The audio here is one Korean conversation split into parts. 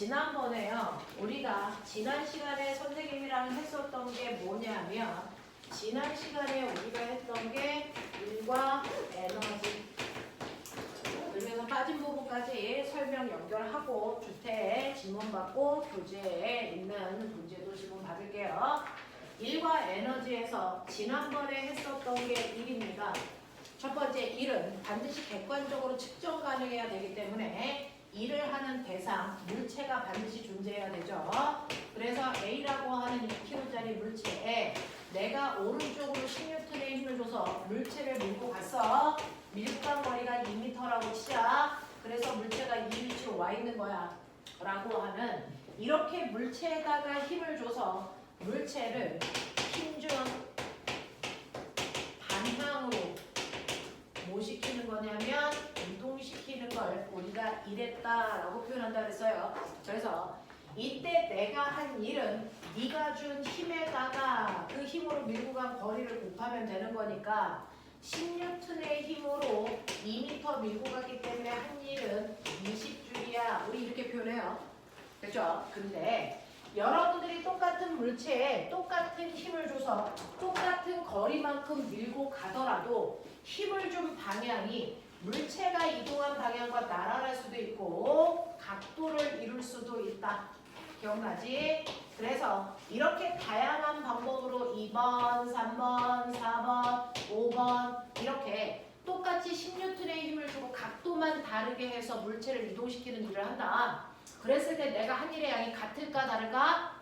지난번에요. 우리가 지난 시간에 선생님이랑 했었던 게 뭐냐면 지난 시간에 우리가 했던 게 일과 에너지 그러면서 빠진 부분까지 설명 연결하고 주태에 질문 받고 교재에 있는 문제도 질문 받을게요. 일과 에너지에서 지난번에 했었던 게 1입니다. 첫 번째 1은 반드시 객관적으로 측정 가능해야 되기 때문에 일을 하는 대상, 물체가 반드시 존재해야 되죠. 그래서 A라고 하는 2kg짜리 물체에 내가 오른쪽으로 10N의 힘을 줘서 물체를 밀고 갔어. 밀고 간 거리가 2m라고 치자. 그래서 물체가 이 위치로 와 있는 거야. 라고 하는 이렇게 물체에다가 힘을 줘서 물체를 힘준 반향으로 뭐 시키는 거냐면 이동시키는 걸 우리가 이랬다라고 표현한다 그랬어요. 그래서 이때 내가 한 일은 네가 준 힘에다가 그 힘으로 밀고 간 거리를 곱하면 되는 거니까 10N의 힘으로 2m 밀고 갔기 때문에 한 일은 20줄이야. 우리 이렇게 표현해요. 그렇죠? 근데 여러분들이 똑같은 물체에 똑같은 힘을 줘서 똑같은 거리만큼 밀고 가더라도 힘을 준 방향이 물체가 이동한 방향과 나란할 수도 있고 각도를 이룰 수도 있다. 기억나지? 그래서 이렇게 다양한 방법으로 2번, 3번, 4번, 5번 이렇게 똑같이 10N의 힘을 주고 각도만 다르게 해서 물체를 이동시키는 일을 한다. 그랬을 때 내가 한 일의 양이 같을까 다를까?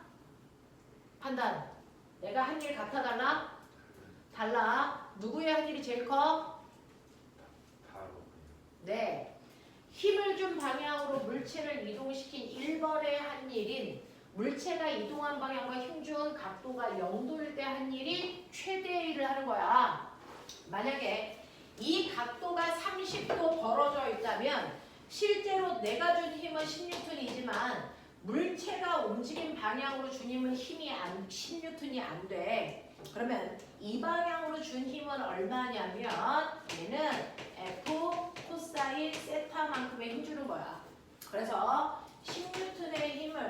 판단. 내가 한 일 같아 달라? 달라. 누구의 한 일이 제일 커? 네. 힘을 준 방향으로 물체를 이동시킨 1번의 한 일인 물체가 이동한 방향과 힘준 각도가 0도일 때 한 일이 최대의 일을 하는 거야. 만약에 이 각도가 30도 벌어져 있다면 실제로 내가 준 힘은 10N이지만 물체가 움직인 방향으로 준 힘은 10N이 안 돼. 그러면 이 방향으로 준 힘은 얼마냐면 얘는 F 코사인 세타만큼의 힘 주는 거야. 그래서 10N의 힘을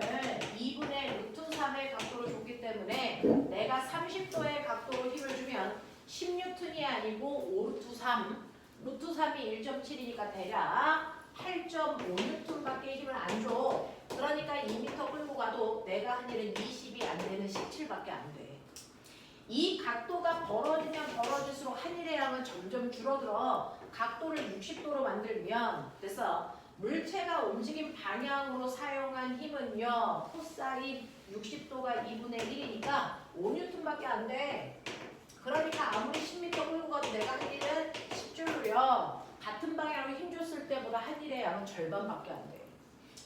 2분의 루트 3의 각도로 줬기 때문에 내가 30도의 각도로 힘을 주면 10N이 아니고 5루트 3 루트 3이 1.7이니까 대략 8.5N밖에 힘을 안 줘. 그러니까 2m 끌고 가도 내가 한 일은 20이 안 되는 17밖에 안 돼. 이 각도가 벌어지면 벌어질수록 한 일의 양은 점점 줄어들어. 각도를 60도로 만들면 그래서 물체가 움직인 방향으로 사용한 힘은요. 코사인 60도가 2분의 1이니까 5N밖에 안 돼. 그러니까 아무리 10m 끌고 가도 내가 한 일은 10줄로요. 같은 방향으로 힘줬을 때보다 한 일의 양은 절반밖에 안 돼.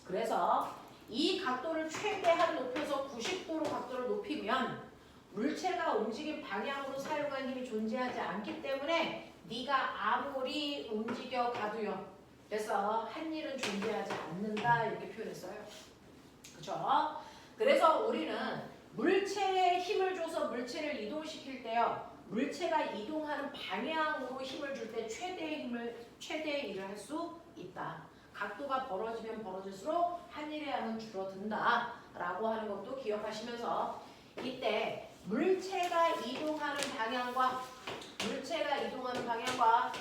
그래서 이 각도를 최대한 높여서 90도로 각도를 높이면 물체가 움직인 방향으로 사용한 힘이 존재하지 않기 때문에 네가 아무리 움직여 가도요. 그래서 한 일은 존재하지 않는다 이렇게 표현했어요. 그렇죠? 그래서 우리는 물체에 힘을 줘서 물체를 이동시킬 때요. 물체가 이동하는 방향으로 힘을 줄 때 최대의 일을 할 수 있다. 각도가 벌어지면 벌어질수록 한 일의 양은 줄어든다. 라고 하는 것도 기억하시면서 이때 물체가 이동하는 방향과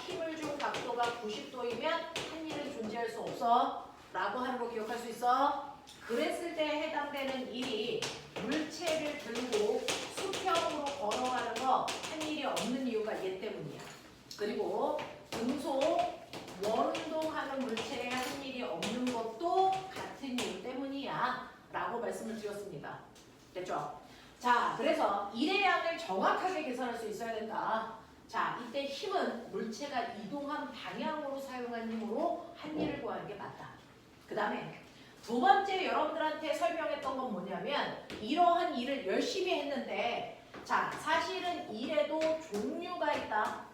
힘을 준 각도가 90도이면 한 일은 존재할 수 없어. 라고 하는 거 기억할 수 있어? 그랬을 때 해당되는 일이 물체를 들고 수평으로 걸어가는 거 한 일이 없는 이유가 얘 때문이야. 그리고 금속 원운동하는 물체에 한 일이 없는 것도 같은 이유 때문이야. 라고 말씀을 드렸습니다. 됐죠? 자, 그래서 일의 양을 정확하게 계산할 수 있어야 된다. 자, 이때 힘은 물체가 이동한 방향으로 사용한 힘으로 한 일을 구하는 게 맞다. 그 다음에 두 번째 여러분들한테 설명했던 건 뭐냐면 이러한 일을 열심히 했는데 자, 사실은 일에도 종류가 있다.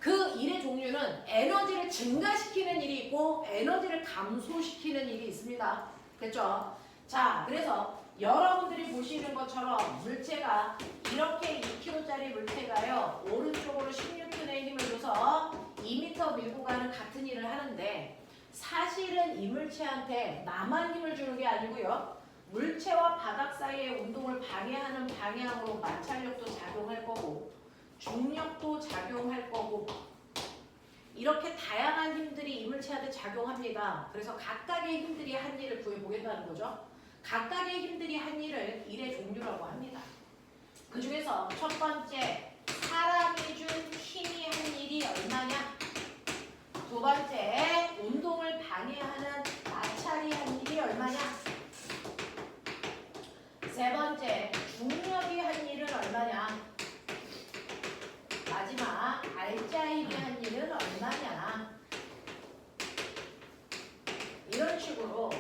그 일의 종류는 에너지를 증가시키는 일이 있고 에너지를 감소시키는 일이 있습니다. 됐죠? 자, 그래서 여러분들이 보시는 것처럼 물체가 이렇게 2kg짜리 물체가요. 오른쪽으로 10N의 힘을 줘서 2m 밀고 가는 같은 일을 하는데 사실은 이 물체한테 나만 힘을 주는 게 아니고요. 물체와 바닥 사이의 운동을 방해하는 방향으로 마찰력도 작용할 거고 중력도 작용할 거고 이렇게 다양한 힘들이 이 물체한테 작용합니다. 그래서 각각의 힘들이 한 일을 구해보겠다는 거죠. 각각의 힘들이 한 일을 일의 종류라고 합니다. 그 중에서 첫 번째, 사람이 준 힘이 한 일이 얼마냐? 두 번째, 운동을 방해하는 마찰이 한 일이 얼마냐? 세 번째, 중력이 한 일은 얼마냐? 마지막, 알짜힘이 한 일은 얼마냐? 이런 식으로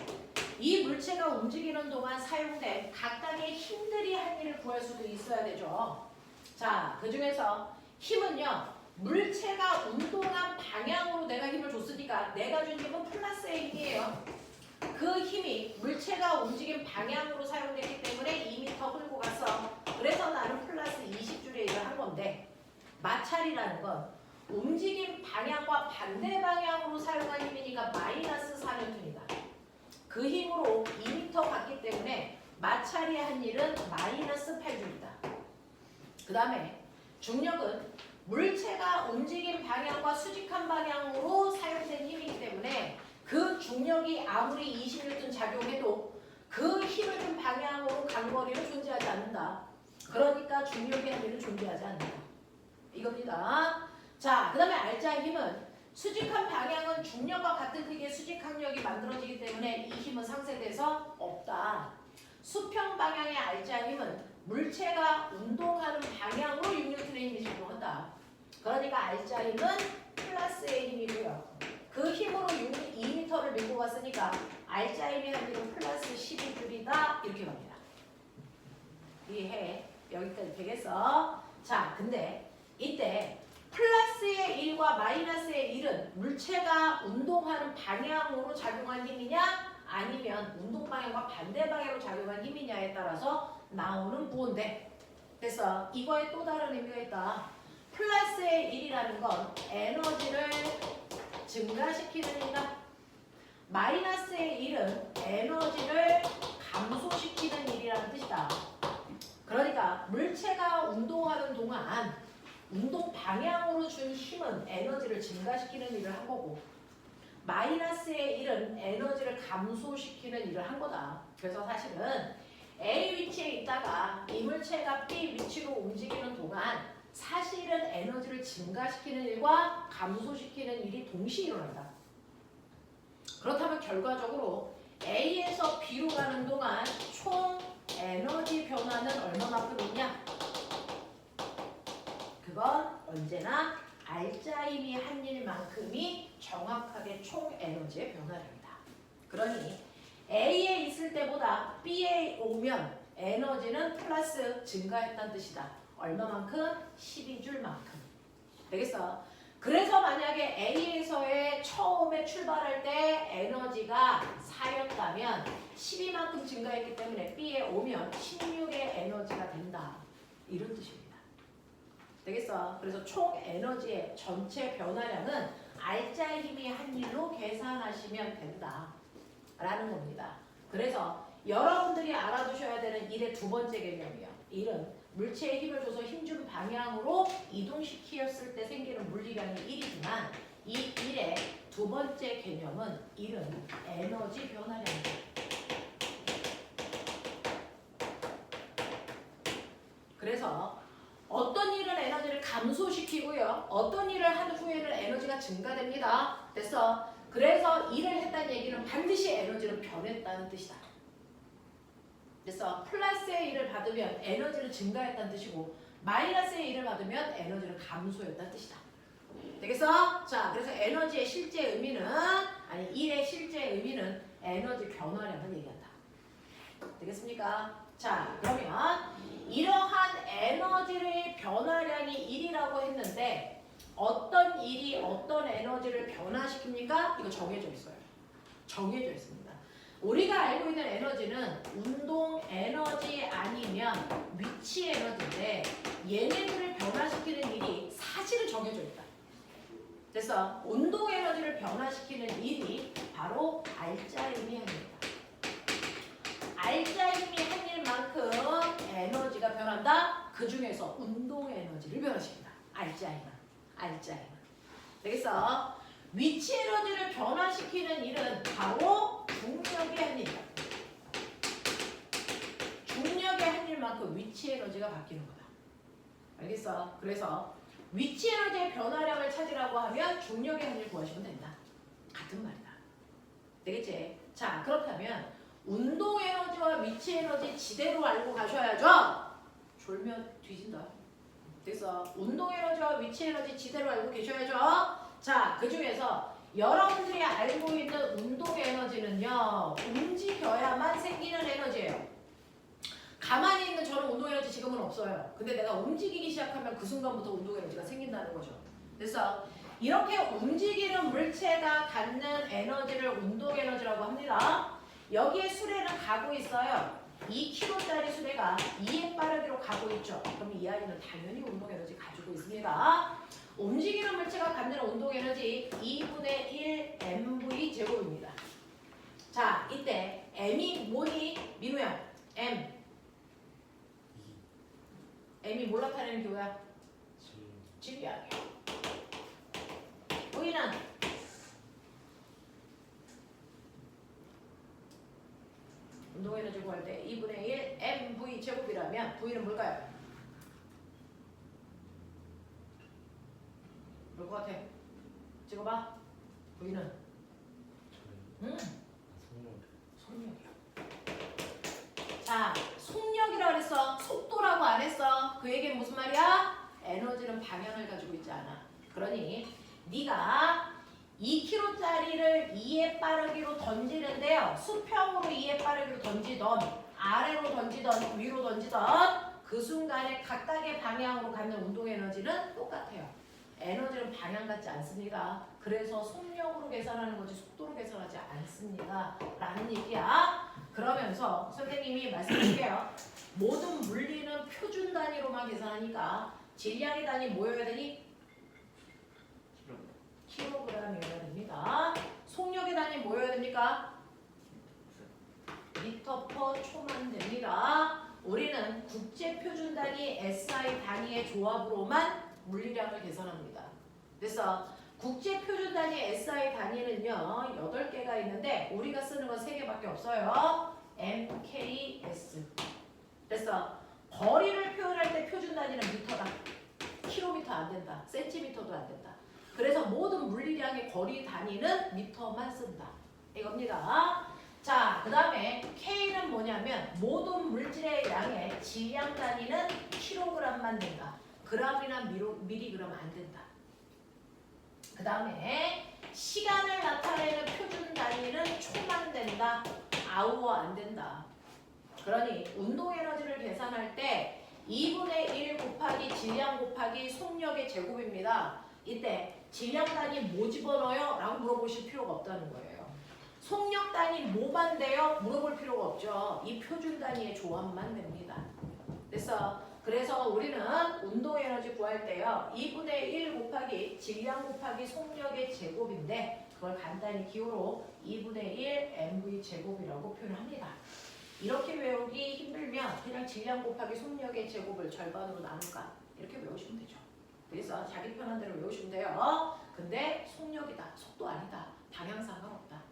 이 물체가 움직이는 동안 사용된 각각의 힘들이 한 일을 구할 수도 있어야 되죠. 자, 그 중에서 힘은요. 물체가 운동한 방향으로 내가 힘을 줬으니까 내가 준 힘은 플러스의 힘이에요. 그 힘이 물체가 움직인 방향으로 사용되기 때문에 2m 끌고 갔어. 그래서 나는 플러스 20줄의 일을 한 건데 마찰이라는 건 움직임 방향과 반대 방향으로 사용한 힘이니까 마이너스 4N이다. 그 힘으로 2m 갔기 때문에 마찰이 한 일은 마이너스 8줄이다. 그 다음에 중력은 물체가 움직임 방향과 수직한 방향으로 사용된 힘이기 때문에 그 중력이 아무리 20N 작용해도 그 힘을 준 방향으로 간 거리는 존재하지 않는다. 그러니까 중력이 한 일은 존재하지 않는다. 이겁니다. 자, 그 다음에 알자의 힘은 수직한 방향은 중력과 같은 크기의 수직항력이 만들어지기 때문에 이 힘은 상쇄돼서 없다. 수평 방향의 알자의 힘은 물체가 운동하는 방향으로 6N의 힘이 작용한다. 그러니까 알자의 힘은 플러스의 힘이고요. 그 힘으로 2m를 밀고 갔으니까 알자의 힘이 한 일은 플러스 12줄이다. 이렇게 갑니다. 이해해? 여기까지 되겠어? 자, 근데 이때 플러스의 1과 마이너스의 1은 물체가 운동하는 방향으로 작용한 힘이냐 아니면 운동 방향과 반대 방향으로 작용한 힘이냐에 따라서 나오는 부호인데 그래서 이거에 또 다른 의미가 있다. 플러스의 1이라는 건 에너지를 증가시키는 일이다. 마이너스의 1은 에너지를 감소시키는 일이라는 뜻이다. 그러니까 물체가 운동하는 동안 운동 방향으로 준 힘은 에너지를 증가시키는 일을 한 거고 마이너스의 1은 에너지를 감소시키는 일을 한 거다. 그래서 사실은 A 위치에 있다가 이 물체가 B 위치로 움직이는 동안 사실은 에너지를 증가시키는 일과 감소시키는 일이 동시에 일어난다. 그렇다면 결과적으로 A에서 B로 가는 동안 총 에너지 변화는 얼마만큼이냐? 그건 언제나 알짜힘이 한 일만큼이 정확하게 총 에너지의 변화량이다. 그러니 A에 있을 때보다 B에 오면 에너지는 플러스 증가했다는 뜻이다. 얼마만큼? 12줄만큼. 되겠어? 그래서 만약에 A에서의 처음에 출발할 때 에너지가 4였다면 12만큼 증가했기 때문에 B에 오면 16의 에너지가 된다. 이런 뜻입니다. 되겠어? 그래서 총 에너지의 전체 변화량은 알짜의 힘이 한 일로 계산하시면 된다. 라는 겁니다. 그래서 여러분들이 알아두셔야 되는 일의 두 번째 개념이요. 일은 물체에 힘을 줘서 힘준 방향으로 이동시켰을 때 생기는 물리량이 1이지만 이 일의 두 번째 개념은 일은 에너지 변화량이다. 그래서 어떤 일은 에너지를 감소시키고요. 어떤 일을 한 후에는 에너지가 증가됩니다. 됐어? 그래서 일을 했다는 얘기는 반드시 에너지는 변했다는 뜻이다. 그래서 플러스의 일을 받으면 에너지를 증가했다는 뜻이고 마이너스의 일을 받으면 에너지를 감소했다는 뜻이다. 되겠어? 자, 그래서 에너지의 실제 의미는 아니 일의 실제 의미는 에너지 변화량을 얘기한다. 되겠습니까? 자, 그러면 이러한 에너지의 변화량이 1이라고 했는데 어떤 일이 어떤 에너지를 변화시킵니까? 이거 정해져 있어요. 정해져 있습니다. 우리가 알고 있는 에너지는 운동 에너지 아니면 위치 에너지인데 얘네들을 변화시키는 일이 사실은 정해져 있다. 됐어. 운동 에너지를 변화시키는 일이 바로 알짜임이 합니다. 알짜임이 한 일만큼 에너지가 변한다. 그 중에서 운동 에너지를 변화시킨다. 알짜임은. 되겠어? 위치 에너지를 변화시키는 일은 바로 중력의 한 일이다. 중력의 한 일만큼 위치 에너지가 바뀌는 거다. 알겠어? 그래서 위치 에너지의 변화량을 찾으라고 하면 중력의 한 일 구하시면 된다. 같은 말이다. 되겠지? 자, 그렇다면 운동 에너지와 위치 에너지 지대로 알고 가셔야죠. 졸면 뒤진다. 그래서 운동 에너지와 위치 에너지 지대로 알고 계셔야죠. 자, 그 중에서 여러분들이 알고 있는 운동 에너지는요, 움직여야만 생기는 에너지예요. 가만히 있는 저는 운동 에너지 지금은 없어요. 근데 내가 움직이기 시작하면 그 순간부터 운동 에너지가 생긴다는 거죠. 그래서 이렇게 움직이는 물체가 갖는 에너지를 운동 에너지라고 합니다. 여기에 수레는 가고 있어요. 2kg짜리 수레가 2의 빠르기로 가고 있죠. 그럼 이 아이는 당연히 운동 에너지 가지고 있습니다. 움직이는 물체가 갖는 운동 에너지 2분의 1 mv 제곱입니다. 자, 이때 m이 뭐니? 민우야, m이 뭘 나타내는 교야? 질량이야. V는 운동 에너지 구할 때 2분의 1 mv 제곱이라면 V는 뭘까요? 뭘 것 같아? 찍어봐. V는 속력이야. 자, 속력이라고 그랬어. 속도라고 안 했어. 그 얘기는 무슨 말이야? 에너지는 방향을 가지고 있지 않아. 그러니 네가 2kg짜리를 2의 빠르기로 던지는데요. 수평으로 2의 빠르기로 던지던 아래로 던지던 위로 던지던 그 순간에 각각의 방향으로 갖는 운동 에너지는 똑같아요. 에너지는 방향 같지 않습니다. 그래서 속력으로 계산하는 거지 속도로 계산하지 않습니다. 라는 얘기야. 그러면서 선생님이 말씀드릴게요. 모든 물리는 표준 단위로만 계산하니까 질량의 단위 뭐여야 되니? 킬로그램이어야 됩니다. 속력의 단위 뭐여야 됩니까? 미터 퍼 초만 됩니다. 우리는 국제 표준 단위 SI 단위의 조합으로만 물리량을 계산합니다. 그래서 국제 표준 단위 SI 단위는요 8개가 있는데 우리가 쓰는 건 3개밖에 없어요. MKS. 그래서 거리를 표현할 때 표준 단위는 미터다. 킬로미터 안 된다. 센티미터도 안 된다. 그래서 모든 물리량의 거리 단위는 미터만 쓴다. 이겁니다. 자, 그 다음에 K는 뭐냐면 모든 물질의 양의 질량 단위는 킬로그램만 된다. 그램이나 미리그램 안 된다. 그 다음에 시간을 나타내는 표준 단위는 초만 된다. 아우어 안 된다. 그러니 운동 에너지를 계산할 때 2분의 1 곱하기 질량 곱하기 속력의 제곱입니다. 이때 질량 단위 뭐 집어넣어요? 라고 물어보실 필요가 없다는 거예요. 속력 단위 뭐만 돼요? 물어볼 필요가 없죠. 이 표준 단위의 조합만 됩니다. 그래서 우리는 운동 에너지 구할 때요. 2분의 1 곱하기 질량 곱하기 속력의 제곱인데 그걸 간단히 기호로 2분의 1 mv 제곱이라고 표현합니다. 이렇게 외우기 힘들면 그냥 질량 곱하기 속력의 제곱을 절반으로 나눌까? 이렇게 외우시면 되죠. 그래서 자기 편한 대로 외우시면 돼요. 근데 속력이다. 속도 아니다. 방향 상관없다.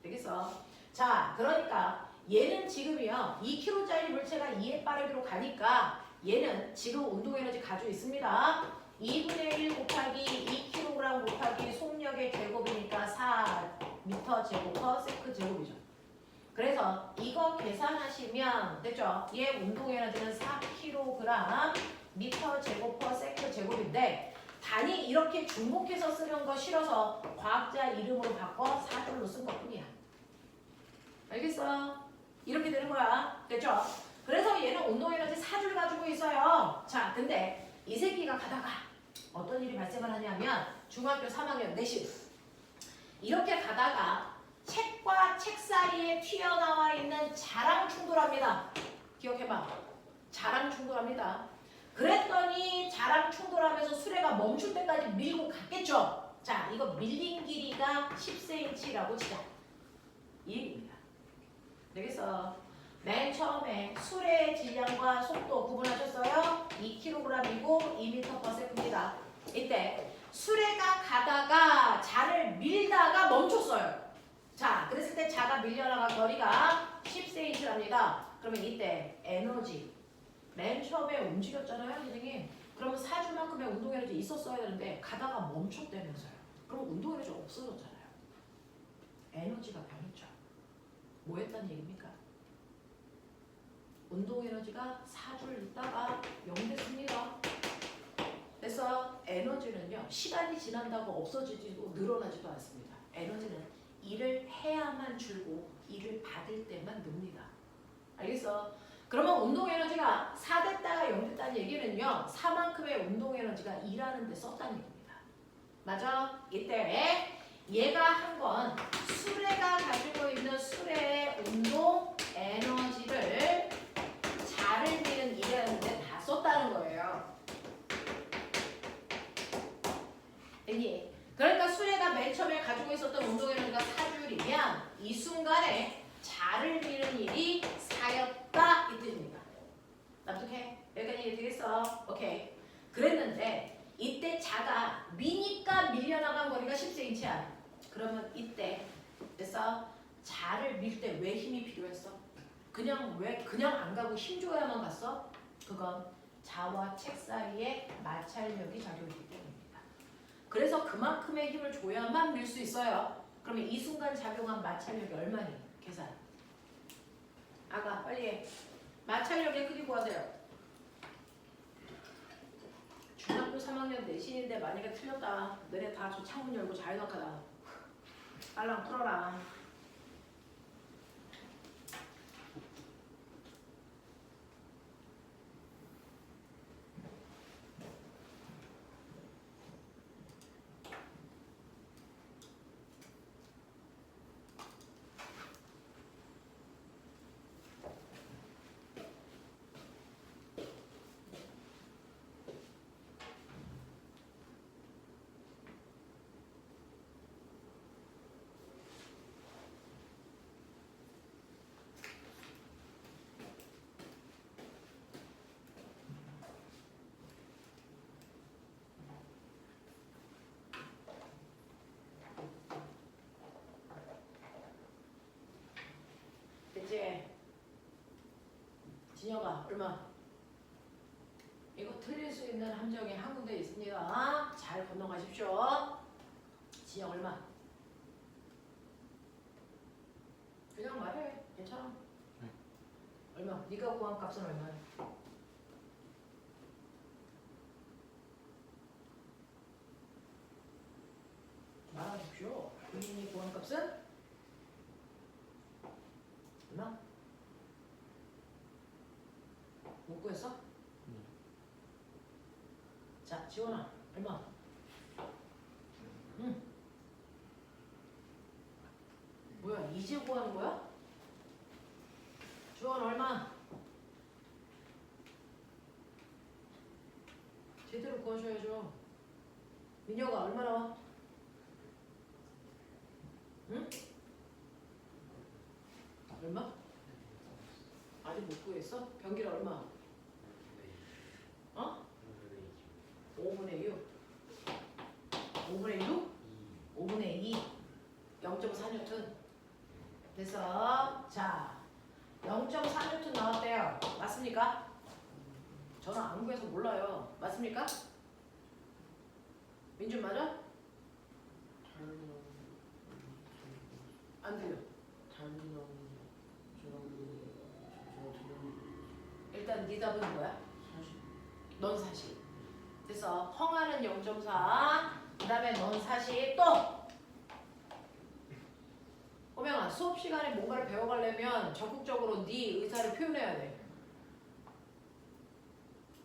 되겠어? 자, 그러니까 얘는 지금이요. 2kg짜리 물체가 2의 빠르기로 가니까 얘는 지금 운동 에너지 가지고 있습니다. 2분의 1 곱하기 2kg 곱하기 속력의 제곱이니까 4m 제곱 퍼 세크 제곱이죠. 그래서 이거 계산하시면 됐죠? 얘 운동 에너지는 4kg 미터 제곱 퍼 세크 제곱인데 단위 이렇게 중복해서 쓰는 거 싫어서 과학자 이름으로 바꿔 4줄로 쓴 것뿐이야. 알겠어? 이렇게 되는 거야. 됐죠? 그래서 얘는 운동 에너지 4줄 가지고 있어요. 자, 근데 이 새끼가 가다가 어떤 일이 발생을 하냐면 중학교 3학년 내신 이렇게 가다가 책과 책 사이에 튀어나와 있는 자랑 충돌합니다. 기억해봐. 자랑 충돌합니다. 그랬더니 자랑 충돌하면서 수레가 멈출 때까지 밀고 갔겠죠. 자, 이거 밀린 길이가 10cm라고 치자. 이 얘기입니다. 되겠어? 맨 처음에 수레의 질량과 속도 구분하셨어요? 2kg이고 2m/s입니다. 이때 수레가 가다가 자를 밀다가 멈췄어요. 자, 그랬을 때 자가 밀려나간 거리가 10cm랍니다. 그러면 이때 에너지 맨 처음에 움직였잖아요, 선생님. 그러면 사주만큼의 운동 에너지 있었어야 되는데 가다가 멈췄다면서요. 그럼 운동 에너지 없어졌잖아요. 에너지가 변했죠. 뭐 했다는 얘기입니까? 운동 에너지가 4주를 있다가 0 됐습니다. 그래서 에너지는요, 시간이 지난다고 없어지지도 늘어나지도 않습니다. 에너지는 일을 해야만 줄고 일을 받을 때만 늡니다. 알겠어? 그러면 운동 에너지가 4 됐다가 0 됐다는 얘기는요, 4만큼의 운동 에너지가 일하는 데 썼다는 얘기입니다. 맞아? 이때 얘가 한 건 수레가 가지고 있는 수레의 운동 에너지를 자를 미는 일하는데 다 썼다는 거예요. 됐니? 그러니까 수레가 맨 처음에 가지고 있었던 운동 에너지가 4줄이면 이 순간에 자를 미는 일이 4였다 이 뜻입니다. 납득해? 여기까지 이해되겠어? 오케이. 그랬는데 이때 자가 미니까 밀려나간 거리가 10cm야. 그러면 이때 그래서 자를 밀 때 왜 힘이 필요했어? 그냥 왜 그냥 안 가고 힘 줘야만 갔어? 그건 자와 책 사이에 마찰력이 작용했기 때문입니다. 그래서 그만큼의 힘을 줘야만 밀 수 있어요. 그러면 이 순간 작용한 마찰력이 얼마니? 계산. 아가 빨리 해. 마찰력의 크기 구하세요. 중학교 3학년 내신인데 만약에 틀렸다. 너네 다 저 창문 열고 자유낙하다. 빨랑 풀어라. 이제 진혁아 얼마? 이거 틀릴 수 있는 함정이 한 군데 있습니다. 잘 건너가십시오. 진혁 얼마? 그냥 말해. 괜찮아. 네. 얼마? 네가 구한 값은 얼마야? 말하십시오. 본인이 구한 값은? 얼마? 못 구했어? 네. 자, 지원아, 얼마? 응. 뭐야, 이제 구하는 거야? 지원 얼마? 제대로 구하셔야죠. 민혁아, 얼마 나와? 응? 얼마? 아직 못 구했어? 병기를 얼마? 어? 5분의 6. 5분의 6? 5분의 2. 0.4N. 그래서 자 0.4N 나왔대요. 맞습니까? 저는 안 구해서 몰라요. 맞습니까? 민준 맞아? 안 들려. 일단 네 답은 뭐야? 넌 40. 그래서 헝하는 0.4. 그 다음에 넌 40. 또! 호명아, 수업 시간에 뭔가를 배워가려면 적극적으로 네 의사를 표현해야 돼.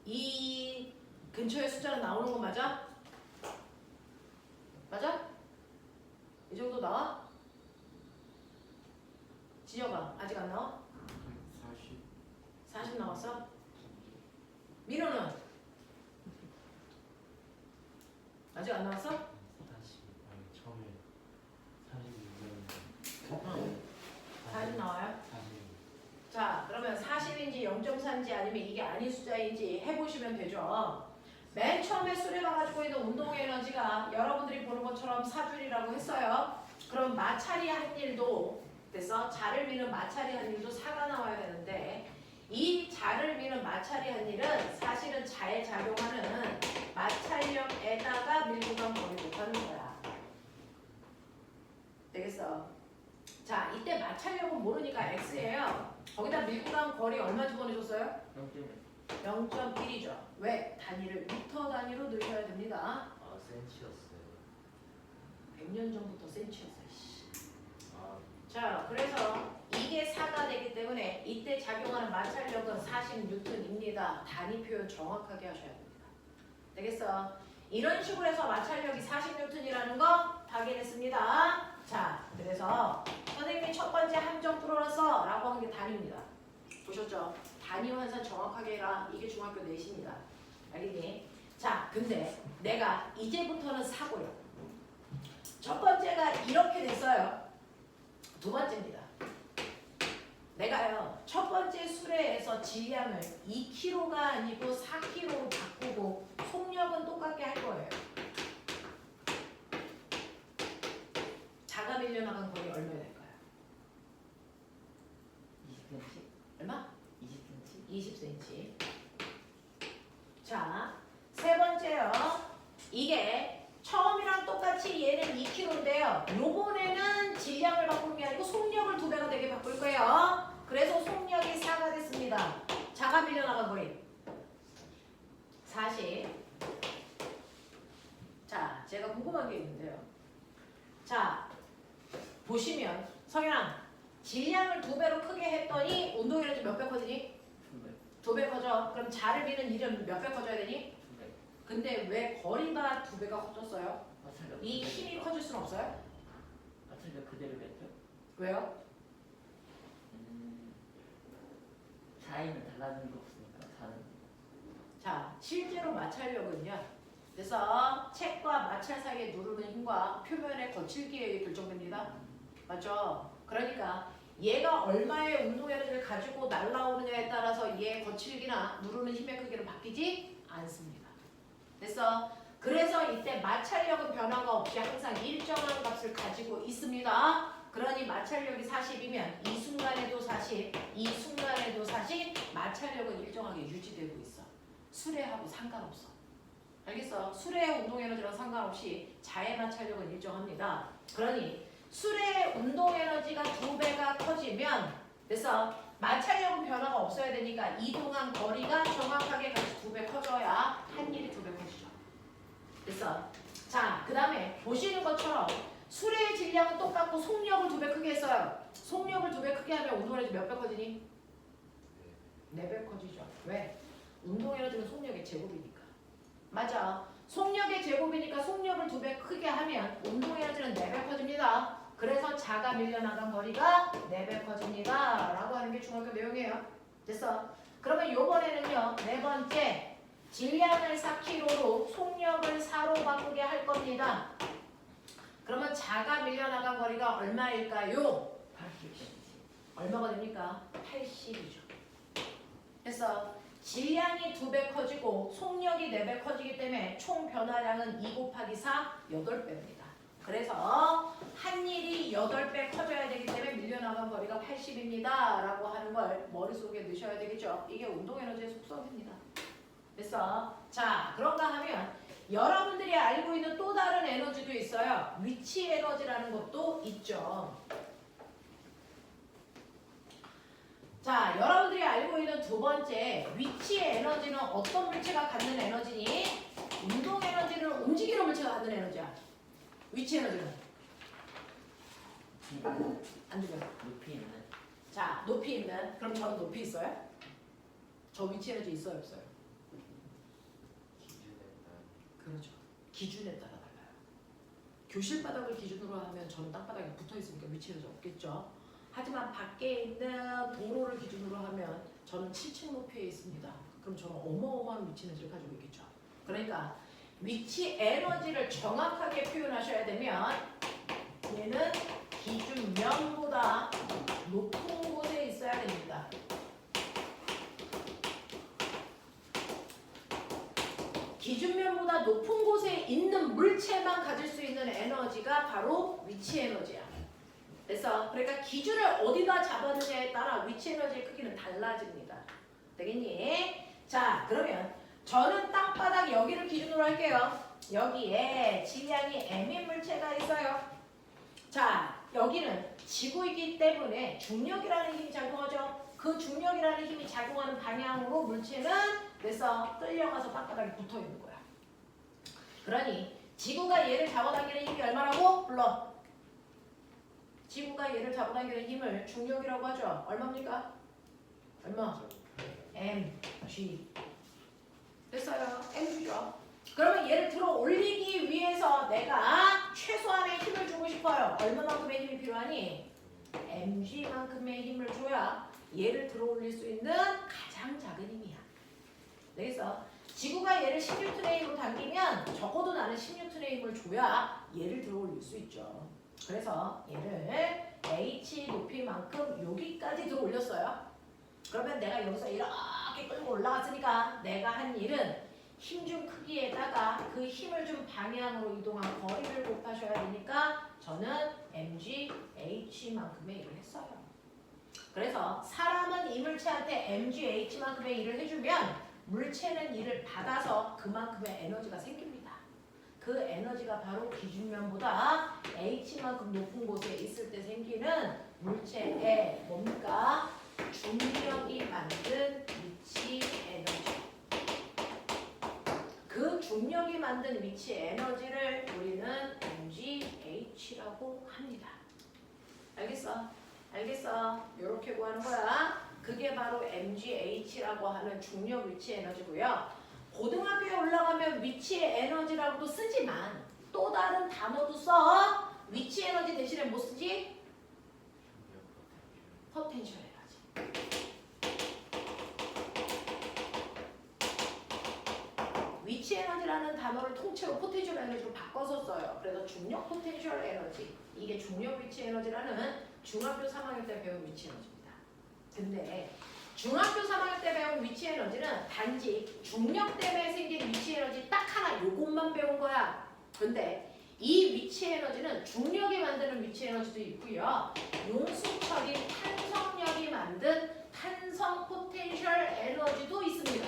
이 근처에 숫자는 나오는 거 맞아? 맞아? 이 정도 나와? 진혁아, 아직 안 나와? 40 나왔어? 민호는? 아직 안 나왔어? 0.4인지 아니면 이게 아닌 숫자인지 해보시면 되죠. 맨 처음에 수레가 가지고 있는 운동 에너지가 여러분들이 보는 것처럼 4줄이라고 했어요. 그럼 마찰이 한 일도 그래서 자를 미는 마찰이 한 일도 4가 나와야 되는데 이 자를 미는 마찰이 한 일은 사실은 자에 작용하는 마찰력에다가 밀고 간 거리 못하는 거야. 되겠어? 자, 이때 마찰력은 모르니까 X예요. 거기다 밀고 간 거리 얼마 집어넣으셨어요? 0.1이죠. 왜? 단위를 미터 단위로 넣으셔야 됩니다. 아, 센치였어요. 100년 전부터 센치였어요. 자, 그래서 이게 4가 되기 때문에 이때 작용하는 마찰력은 40N입니다. 단위 표현 정확하게 하셔야 됩니다. 되겠어? 이런 식으로 해서 마찰력이 40N이라는 거 확인했습니다. 자, 그래서 선생님이 첫 번째 함정 풀어놨어 라고 한 게 단위입니다. 보셨죠? 단위 환산 정확하게 해라. 이게 중학교 내신이다. 알겠니? 자, 근데 내가 이제부터는 사고요. 첫 번째가 이렇게 됐어요. 두 번째입니다. 내가요, 첫 번째 수레에서 질량을 2kg가 아니고 4kg로 바꾸고 속력은 똑같게 할 거예요. 자가 밀려나간 거리 얼마 될까요? 20cm? 얼마? 20cm? 20cm. 자, 세 번째요. 이게 처음이랑 똑같이 얘는 2kg인데요. 요번에는 질량을 바꾸는 게 아니고 속력을 2배가 되게 바꿀 거예요. 그래서 속력이 4가 됐습니다. 자가 밀려나간 거리 40. 자, 제가 궁금한 게 있는데요. 자, 보시면 성현아, 질량을 2배로 크게 했더니 운동에너지 몇 배 커지니? 2배 커져. 그럼 자를 미는 일은 몇 배 커져야 되니? 2배. 근데 왜 거리가 2배가 커졌어요? 마찰력 이 힘이 커질 수는 없어요? 마찰력 그대로 뺐죠? 왜요? 사인은 달라진 거 없으니까 4는. 자, 실제로 마찰력은요. 그래서 책과 마찰 사이에 누르는 힘과 표면의 거칠기에 의해 결정됩니다. 맞죠? 그러니까 얘가 얼마의 운동 에너지를 가지고 날아오느냐에 따라서 얘의 거칠기나 누르는 힘의 크기는 바뀌지 않습니다. 그래서 이때 마찰력은 변화가 없이 항상 일정한 값을 가지고 있습니다. 그러니 마찰력이 40이면 이 순간에도 40, 이 순간에도 40, 마찰력은 일정하게 유지되고 있어. 수레하고 상관없어. 알겠어? 수레의 운동 에너지랑 상관없이 자의 마찰력은 일정합니다. 그러니 수레의 운동 에너지가 2배가 커지면 그래서 마찰력은 변화가 없어야 되니까 이동한 거리가 정확하게 같이 2배 커져야 한 일이 2배 커지죠. 그래서 자, 그 다음에 보시는 것처럼 수레의 질량은 똑같고 속력을 2배 크게 했어요. 속력을 2배 크게 하면 운동 에너지 몇 배 커지니? 4배 커지죠. 왜? 운동 에너지는 속력의 제곱이니까. 맞아. 속력의 제곱이니까 속력을 2배 크게 하면 운동 에너지는 4배 커집니다. 그래서 자가 밀려나간 거리가 4배 커집니다. 라고 하는 게 중학교 내용이에요. 됐어? 그러면 요번에는요. 네 번째 질량을 4kg로 속력을 4로 바꾸게 할 겁니다. 그러면 자가 밀려나간 거리가 얼마일까요? 80cm. 얼마가 됩니까? 80이죠. 그래서 질량이 2배 커지고 속력이 4배 커지기 때문에 총 변화량은 2 곱하기 4, 8배입니다. 그래서 한 일이 8배 커져야 되기 때문에 밀려나간 거리가 80입니다. 라고 하는 걸 머릿속에 넣으셔야 되겠죠. 이게 운동에너지의 속성입니다. 됐어? 자, 그런가 하면 여러분들이 알고 있는 또 다른 에너지도 있어요. 위치 에너지라는 것도 있죠. 자, 여러분들이 알고 있는 두 번째 위치의 에너지는 어떤 물체가 갖는 에너지니? 운동 에너지를 움직이는 물체가 갖는 에너지야. 위치 에너지는 안 들려. 높이 있는. 자, 높이 있는. 그럼 저는 높이 있어요? 저 위치 에너지 있어요, 없어요? 그렇죠. 기준에 따라 달라요. 교실 바닥을 기준으로 하면 저는 땅바닥에 붙어 있으니까 위치 에너지 없겠죠. 하지만 밖에 있는 도로를 기준으로 하면 저는 7층 높이에 있습니다. 그럼 저는 어마어마한 위치 에너지를 가지고 있겠죠. 그러니까 위치 에너지를 정확하게 표현하셔야 되면 얘는 기준면보다 높은 곳에 있어야 됩니다. 기준면보다 높은 곳에 있는 물체만 가질 수 있는 에너지가 바로 위치 에너지야. 됐어? 그러니까 기준을 어디다 잡았느냐에 따라 위치 에너지의 크기는 달라집니다. 되겠니? 자, 그러면 저는 땅바닥 여기를 기준으로 할게요. 여기에 질량이 m인 물체가 있어요. 자, 여기는 지구이기 때문에 중력이라는 힘이 작용하죠. 그 중력이라는 힘이 작용하는 방향으로 물체는 그래서 끌려가서 땅바닥에 붙어 있는 거야. 그러니 지구가 얘를 잡아당기는 힘이 얼마라고? 불러. 지구가 얘를 잡아당기는 힘을 중력이라고 하죠. 얼마입니까? 얼마? mg. 됐어요. mg죠. 그러면 얘를 들어 올리기 위해서 내가 최소한의 힘을 주고 싶어요. 얼마만큼의 힘이 필요하니? mg만큼의 힘을 줘야 얘를 들어 올릴 수 있는 가장 작은 힘이야. 그래서 지구가 얘를 10N의 힘으로 당기면 적어도 나는 10N의 힘을 줘야 얘를 들어 올릴 수 있죠. 그래서 얘를 h 높이만큼 여기까지 들어 올렸어요. 그러면 내가 여기서 이렇게 끌고 올라갔으니까 내가 한 일은 힘 준 크기에다가 그 힘을 준 방향으로 이동한 거리를 곱하셔야 되니까 저는 mg, h만큼의 일을 했어요. 그래서 사람은 이 물체한테 mg, h만큼의 일을 해주면 물체는 이를 받아서 그만큼의 에너지가 생깁니다. 그 에너지가 바로 기준면보다 h만큼 높은 곳에 있을 때 생기는 물체의 뭡니까? 중력이 만든 위치 에너지. 그 중력이 만든 위치 에너지를 우리는 mgh라고 합니다. 알겠어? 알겠어? 이렇게 구하는 거야. 그게 바로 mgh라고 하는 중력 위치 에너지고요. 고등학교에 올라가면 위치 에너지라고도 쓰지만 또 다른 단어도 써. 위치 에너지 대신에 뭐 쓰지? 포텐셜 에너지. 위치 에너지라는 단어를 통째로 포텐셜 에너지로 바꿔서 써요. 그래서 중력 포텐셜 에너지. 이게 중력 위치 에너지라는 중학교 3학년 때 배운 위치 에너지입니다. 근데 중학교 3학년 때 배운 위치 에너지는 단지 중력 때문에 생긴 위치 에너지 딱 하나 요것만 배운 거야. 근데 이 위치 에너지는 중력이 만드는 위치 에너지도 있고요. 용수철인 탄성력이 만든 탄성 포텐셜 에너지도 있습니다.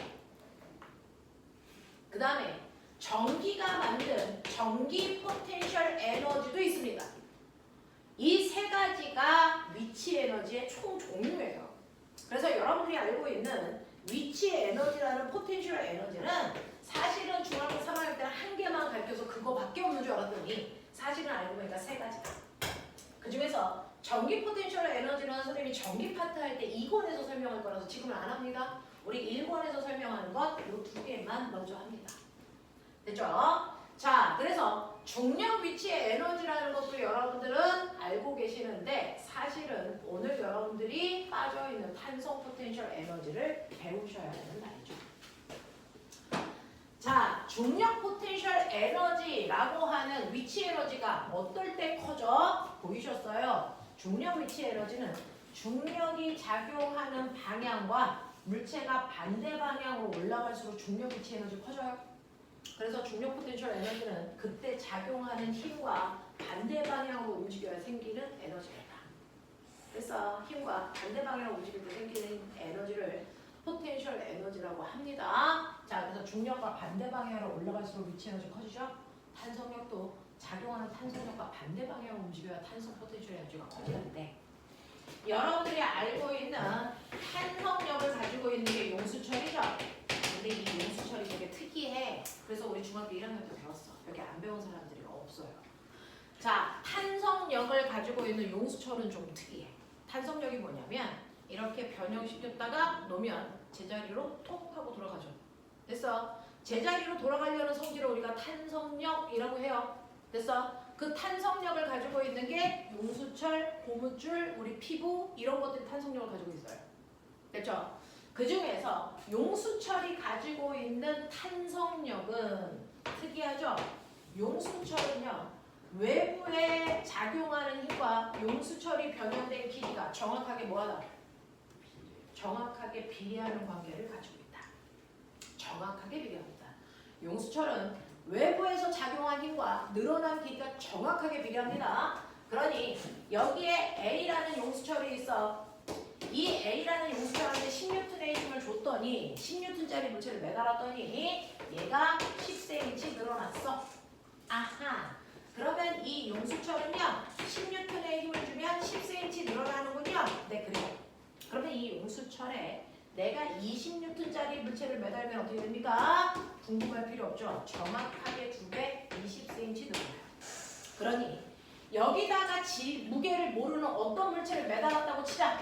그 다음에 전기가 만든 전기 포텐셜 에너지도 있습니다. 이 세 가지가 위치 에너지의 총 종류예요. 그래서 여러분들이 알고 있는 위치 에너지라는 포텐셜 에너지는 사실은 중학교 3학년 때는 한 개만 가르쳐서 그거밖에 없는 줄 알았더니 사실은 알고 보니까 세 가지다. 그 중에서 전기 포텐셜 에너지는 선생님이 전기 파트 할 때 2권에서 설명할 거라서 지금은 안 합니다. 우리 1권에서 설명하는 것 이 두 개만 먼저 합니다. 됐죠? 자, 그래서 중력 위치의 에너지라는 것도 여러분들은 알고 계시는데 사실은 오늘 여러분들이 빠져있는 탄성 포텐셜 에너지를 배우셔야 되는 날이죠. 자, 중력 포텐셜 에너지라고 하는 위치 에너지가 어떨 때 커져? 보이셨어요? 중력 위치 에너지는 중력이 작용하는 방향과 물체가 반대 방향으로 올라갈수록 중력 위치 에너지 커져요. 그래서 중력 포텐셜 에너지는 그때 작용하는 힘과 반대 방향으로 움직여야 생기는 에너지입니다. 그래서 힘과 반대 방향으로 움직일 때 생기는 에너지를 포텐셜 에너지라고 합니다. 자, 그래서 중력과 반대 방향으로 올라갈수록 위치 에너지 커지죠. 탄성력도 작용하는 탄성력과 반대 방향으로 움직여야 탄성 포텐셜 에너지가 커지는데 여러분들이 알고 있는 탄성력을 가지고 있는 게 용수철이죠. 근데 이 용수철이 되게 특이해. 그래서 우리 중학교 1학년 때 배웠어. 여기 안 배운 사람들이 없어요. 자, 탄성력을 가지고 있는 용수철은 좀 특이해. 탄성력이 뭐냐면 이렇게 변형시켰다가 놓으면 제자리로 톡 하고 돌아가죠. 됐어? 제자리로 돌아가려는 성질을 우리가 탄성력이라고 해요. 됐어? 그 탄성력을 가지고 있는 게 용수철, 고무줄, 우리 피부 이런 것들이 탄성력을 가지고 있어요. 됐죠? 그 중에서 용수철이 가지고 있는 탄성력은 특이하죠? 용수철은요, 외부에 작용하는 힘과 용수철이 변형된 길이가 정확하게 뭐하다? 정확하게 비례하는 관계를 가지고 있다. 정확하게 비례합니다. 용수철은 외부에서 작용한 힘과 늘어난 길이가 정확하게 비례합니다. 그러니 여기에 A라는 용수철이 있어. 이 A라는 용수철한테 10N의 힘을 줬더니 10N짜리 물체를 매달았더니 얘가 10cm 늘어났어. 아하. 그러면 이 용수철은요 10N의 힘을 주면 10cm 늘어나는군요. 네, 그래요. 그러면 이 용수철에 내가 20N짜리 물체를 매달면 어떻게 됩니까? 궁금할 필요 없죠. 정확하게 2배 20cm 늘어나요. 그러니 여기다가 무게를 모르는 어떤 물체를 매달았다고 치자.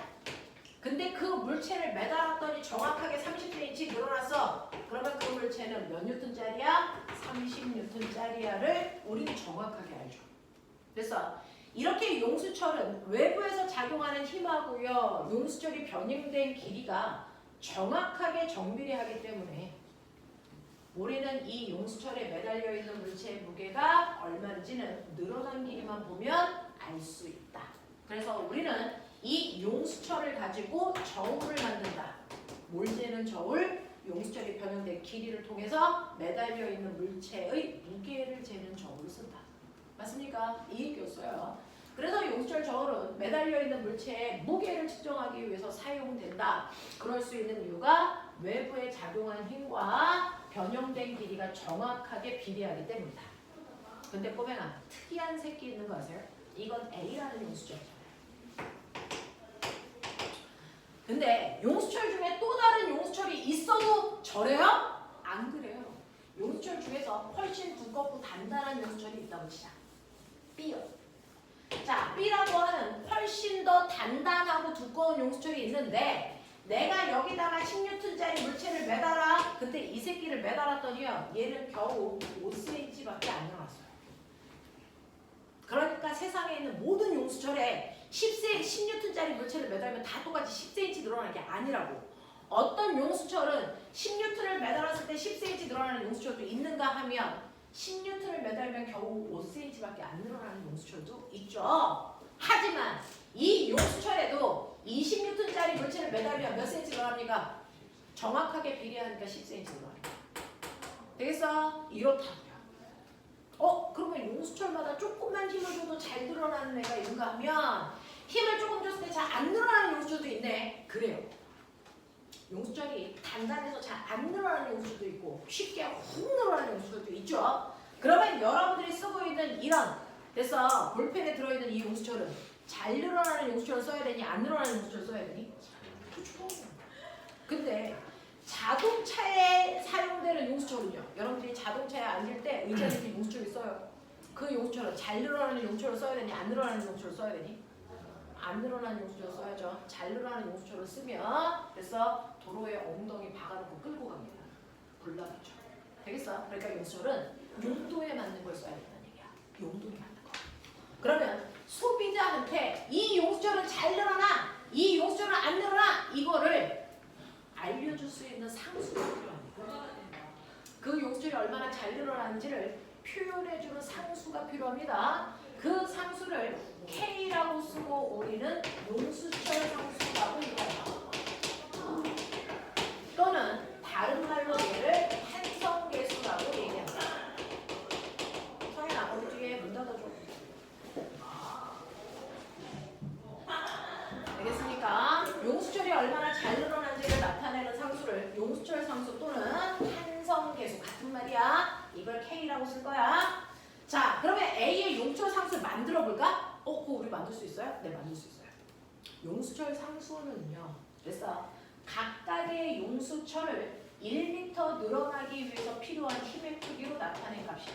근데 그 물체를 매달았더니 정확하게 30cm 늘어났어. 그러면 그 물체는 몇 뉴턴짜리야? 30뉴턴짜리야를 우리는 정확하게 알죠. 그래서 이렇게 용수철은 외부에서 작용하는 힘하고요. 용수철이 변형된 길이가 정확하게 정비례하기 때문에 우리는 이 용수철에 매달려 있는 물체의 무게가 얼마인지는 늘어난 길이만 보면 알 수 있다. 그래서 우리는 이 용수철을 가지고 저울을 만든다. 뭘 재는 저울? 용수철이 변형된 길이를 통해서 매달려 있는 물체의 무게를 재는 저울을 쓴다. 맞습니까? 이 얘기였어요. 그래서 용수철 저울은 매달려 있는 물체의 무게를 측정하기 위해서 사용된다. 그럴 수 있는 이유가 외부에 작용한 힘과 변형된 길이가 정확하게 비례하기 때문이다. 근데 꼬맹아, 특이한 새끼 있는 거 아세요? 이건 A라는 용수철이잖아요. 근데 용수철 중에 또 다른 용수철이 있어도 저래요? 안 그래요. 용수철 중에서 훨씬 두껍고 단단한 용수철이 있다고 치자. B요. 자, B라고 하는 훨씬 더 단단하고 두꺼운 용수철이 있는데 내가 여기다가 10N짜리 물체를 매달아. 근데 이 새끼를 매달았더니요. 얘는 겨우 5cm밖에 안 늘어났어요. 그러니까 세상에 있는 모든 용수철에 10N짜리 물체를 매달면 다 똑같이 10cm 늘어나는 게 아니라고. 어떤 용수철은 10N을 매달았을 때 10cm 늘어나는 용수철도 있는가 하면 10N을 매달면 겨우 5cm밖에 안 늘어나는 용수철도 있죠. 하지만 이 용수철에도 20N짜리 물체를 매달면 몇 cm 늘어납니까? 정확하게 비례하니까 10cm 늘어납니다. 되겠어? 이렇다고요. 그러면 용수철마다 조금만 힘을 줘도 잘 늘어나는 애가 있는가 하면 힘을 조금 줬을 때 잘 안 늘어나는 용수철도 있네. 그래요. 용수철이 단단해서 잘 안 늘어나는 용수철도 있고 쉽게 훅 늘어나는 용수철도 있죠. 그러면 여러분들이 쓰고 있는 이런 그래서 볼펜에 들어있는 이 용수철은 잘 늘어나는 용수철을 써야 되니 안 늘어나는 용수철을 써야 되니? 그렇죠. 근데 자동차에 사용되는 용수철은요. 여러분들이 자동차에 앉을 때 의자에 용수철을 써요. 그 용수철은 잘 늘어나는 용수철을 써야 되니 안 늘어나는 용수철을 써야 되니? 안 늘어나는 용수철을 써야죠. 잘 늘어나는 용수철을 쓰면 그래서 도로에 엉덩이 박아놓고 끌고 갑니다. 곤란하죠. 되겠어? 그러니까 용수철은 용도에 맞는 걸 써야 된다는 얘기야. 용도에 맞는 거. 그러면 소비자한테 이 용수철은 잘 늘어나, 이 용수철은 안 늘어나 이거를 알려줄 수 있는 상수가 필요합니다. 그 용수철이 얼마나 잘 늘어나는지를 표현해주는 상수가 필요합니다. 그 상수를 K라고 쓰고 우리는 용수철 상수라고 얘기해요. 또는 다른 말로 얘를 한성계수라고 얘기합니다. 성현아, 어디 뒤에 문 닫아줘. 알겠습니까? 용수철이 얼마나 잘 늘어난지를 나타내는 상수를 용수철 상수 또는 한성계수 같은 말이야. 이걸 K라고 쓸 거야. 자, 그러면 A의 용수철 상수를 만들어 볼까? 그거 우리 만들 수 있어요? 네, 만들 수 있어요. 용수철 상수는요. 그래서 각각의 용수철을 1m 늘어나기 위해서 필요한 힘의 크기로 나타낸 값이야.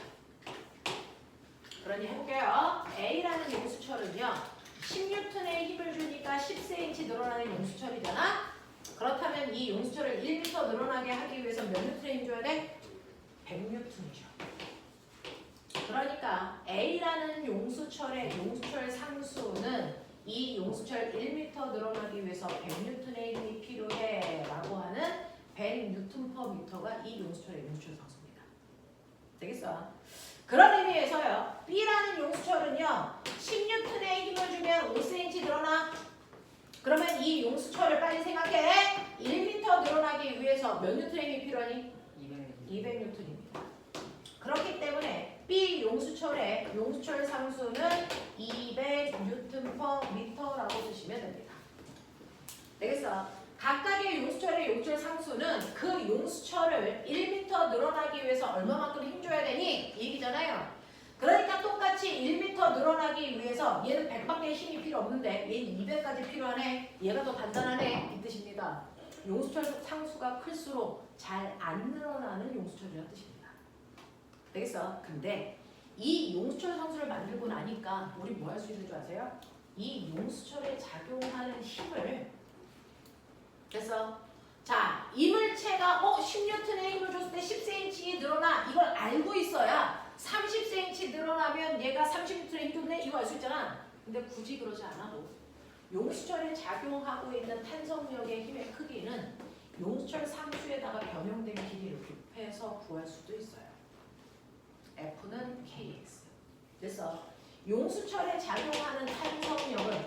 그러니 해볼게요. A라는 용수철은요. 10N의 힘을 주니까 10cm 늘어나는 용수철이잖아. 그렇다면 이 용수철을 1m 늘어나게 하기 위해서 몇 N의 힘 줘야 돼? 100N이죠. 그러니까 A라는 용수철의 용수철 상수는 이 용수철 1m 늘어나기 위해서 100N의 힘이 필요해 라고 하는 100Nm/m가 이 용수철의 용수철 상수입니다. 되겠어? 그런 의미에서요. B라는 용수철은요. 10N의 힘을 주면 5cm 늘어나. 그러면 이 용수철을 빨리 생각해. 1m 늘어나기 위해서 몇 N의 힘이 필요하니? 200N입니다. 그렇기 때문에 B 용수철의 용수철 상수는 200Nm/m라고 쓰시면 됩니다. 되겠어? 각각의 용수철의 용수철 상수는 그 용수철을 1m 늘어나기 위해서 얼마만큼 힘줘야 되니? 이 얘기잖아요. 그러니까 똑같이 1m 늘어나기 위해서 얘는 100밖에 힘이 필요 없는데 얘는 200까지 필요하네. 얘가 더 단단하네. 이 뜻입니다. 용수철 상수가 클수록 잘 안 늘어나는 용수철이라는 뜻입니다. 되겠어? 근데 이 용수철 상수를 만들고 나니까 우리 뭐 할 수 있는 줄 아세요? 이 용수철에 작용하는 힘을 됐어? 자, 이물체가 10N의 힘을 줬을 때 10cm 늘어나 이걸 알고 있어야 30cm 늘어나면 얘가 30N의 힘 줬네 이거 알 수 있잖아. 근데 굳이 그러지 않아도 용수철에 작용하고 있는 탄성력의 힘의 크기는 용수철 상수에다가 변형된 길이를 곱해서 구할 수도 있어요. F는 KX. 그래서 용수철에 작용하는 탄성력은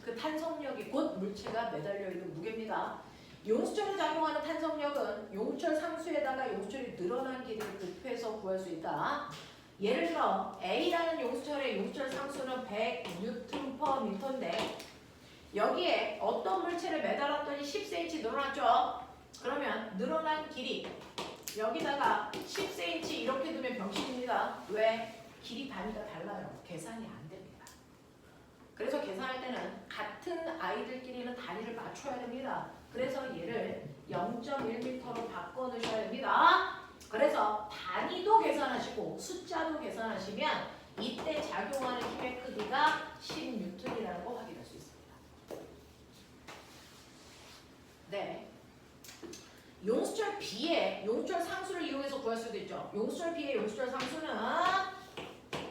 그 탄성력이 곧 물체가 매달려 있는 무게입니다. 용수철에 작용하는 탄성력은 용수철 상수에다가 용수철이 늘어난 길이를 곱해서 구할 수 있다. 예를 들어 A라는 용수철의 용수철 상수는 100Nm/m인데 여기에 어떤 물체를 매달았더니 10cm 늘어났죠? 그러면 늘어난 길이 여기다가 10cm 이렇게 두면 병신입니다. 왜? 길이 단위가 달라요. 계산이 안 됩니다. 그래서 계산할 때는 같은 아이들끼리는 단위를 맞춰야 됩니다. 그래서 얘를 0.1m로 바꿔 넣으셔야 됩니다. 그래서 단위도 계산하시고 숫자도 계산하시면 이때 작용하는 힘의 크기가 10N이라는 거 확인할 수 있습니다. 네. 용수철 B의 용수철 상수를 이용해서 구할 수도 있죠. 용수철 B의 용수철 상수는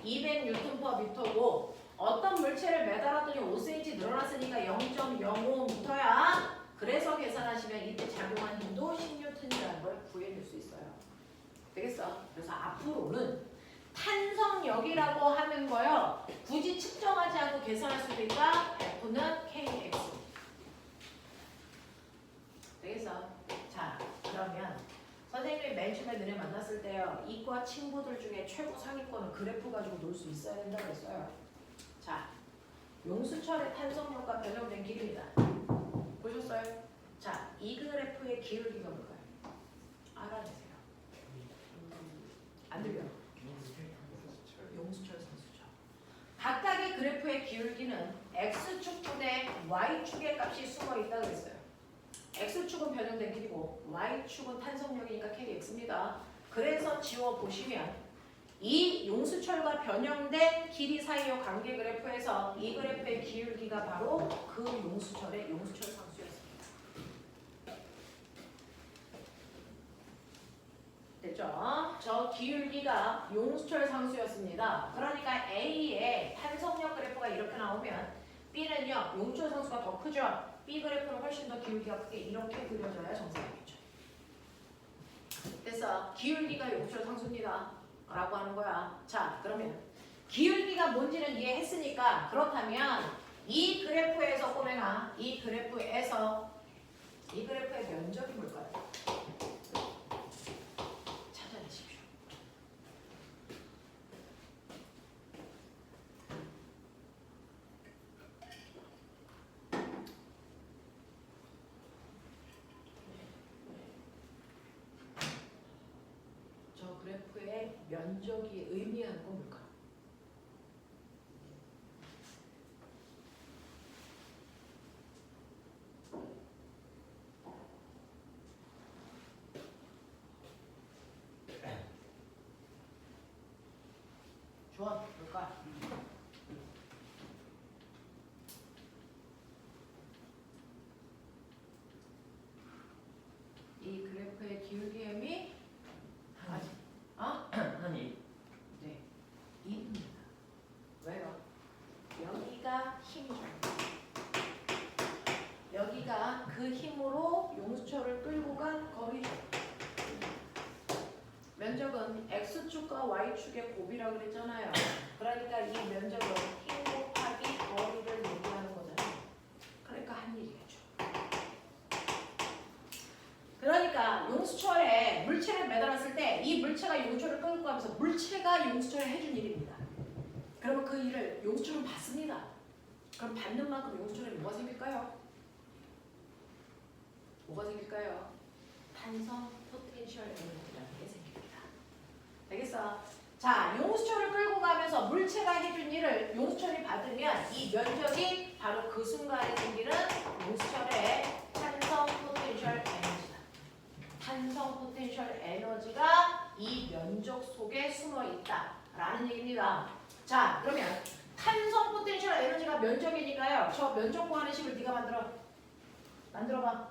200Nm/m고 어떤 물체를 매달았더니 5cm 늘어났으니까 0.05m야. 그래서 계산하시면 이때 작용한 힘도 10N이라는 걸 구해낼 수 있어요. 되겠어? 그래서 앞으로는 탄성력이라고 하는 거요. 굳이 측정하지 않고 계산할 수도 있다. F는 KX. 되겠어? 자, 그러면 선생님이 맨 처음에 너네 만났을 때요. 이과 친구들 중에 최고 상위권은 그래프 가지고 놀 수 있어야 된다고 했어요. 자, 용수철의 탄성력과 변형된 길이입니다. 보셨어요? 자, 이 그래프의 기울기가 뭘까요? 알아내세요. 안 들려? 용수철 상수죠. 각각의 그래프의 기울기는 X축분의 Y축의 값이 숨어 있다고 했어요. X축은 변형된 길이고 Y축은 탄성력이니까 KX입니다. 그래서 지워보시면 이 용수철과 변형된 길이 사이의 관계 그래프에서 이 그래프의 기울기가 바로 그 용수철의 용수철 상수였습니다. 됐죠? 저 기울기가 용수철 상수였습니다. 그러니까 A의 탄성력 그래프가 이렇게 나오면 B는요 용수철 상수가 더 크죠? B 그래프는 훨씬 더 기울기가 크게 이렇게 그려져야 정상이겠죠. 그래서 기울기가 용수철 상수입니다 라고 하는 거야. 자, 그러면 기울기가 뭔지는 이해했으니까 그렇다면 이 그래프에서 꼬맹아 이 그래프에서 이 그래프의 면적이 뭘까요? 찾아내십시오. 저 그래프의 면적이 의미하는 건 뭘까? 좋아, 뭘까? 이 그래프의 기울기의 의미? 아직 아니 네, 2입니다. 왜요? 여기가 힘이죠. 여기가 그 힘으로 용수철을 끌고 간 거리죠. 면적은 X축과 Y축의 곱이라고 그랬잖아요. 그러니까 이 면적은 힘 곱하기 거리를 얘기하는 거잖아요. 그러니까 한 일이겠죠. 그러니까 용수철에 물 물체를 매달았을 때 이 물체가 용수철을 끌고 가면서 물체가 용수철을 해준 일입니다. 그러면 그 일을 용수철은 받습니다. 그럼 받는 만큼 용수철에 뭐가 생길까요? 뭐가 생길까요? 탄성 포텐셜 에너지라는 게 생깁니다. 알겠어? 자, 용수철을 끌고 가면서 물체가 해준 일을 용수철이 받으면 이 면적이 바로 그 순간에 생기는 용수철의 탄성 포텐셜 에너지다. 탄성 포텐셜 에너지가 이 면적 속에 숨어 있다라는 얘기입니다. 자, 그러면 탄성 포텐셜 에너지가 면적이니까요. 저 면적 구하는 식을 네가 만들어봐.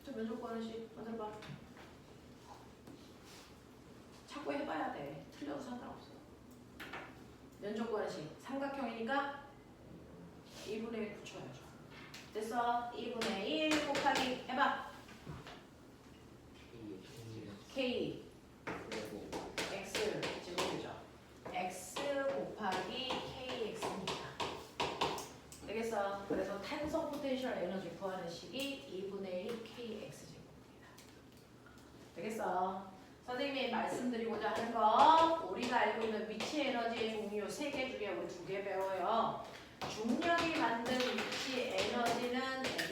저 면적 구하는 식 만들어봐. 자꾸 해봐야 돼. 틀려도 상관없어. 면적 구하는 식 삼각형이니까 2분의 1 붙여야죠. 됐어? 2분의 1 곱하기 해봐. K X 제곱이죠. X 곱하기 KX입니다. 되겠어? 그래서 탄성 포텐셜 에너지 구하는 식이 2분의 1 KX 제곱입니다. 되겠어? 선생님이 말씀드리고자 하는 거 우리가 알고 있는 위치 에너지의 종류 3개 중에 우리 2개 배워요. 중력이 만든 위치 에너지는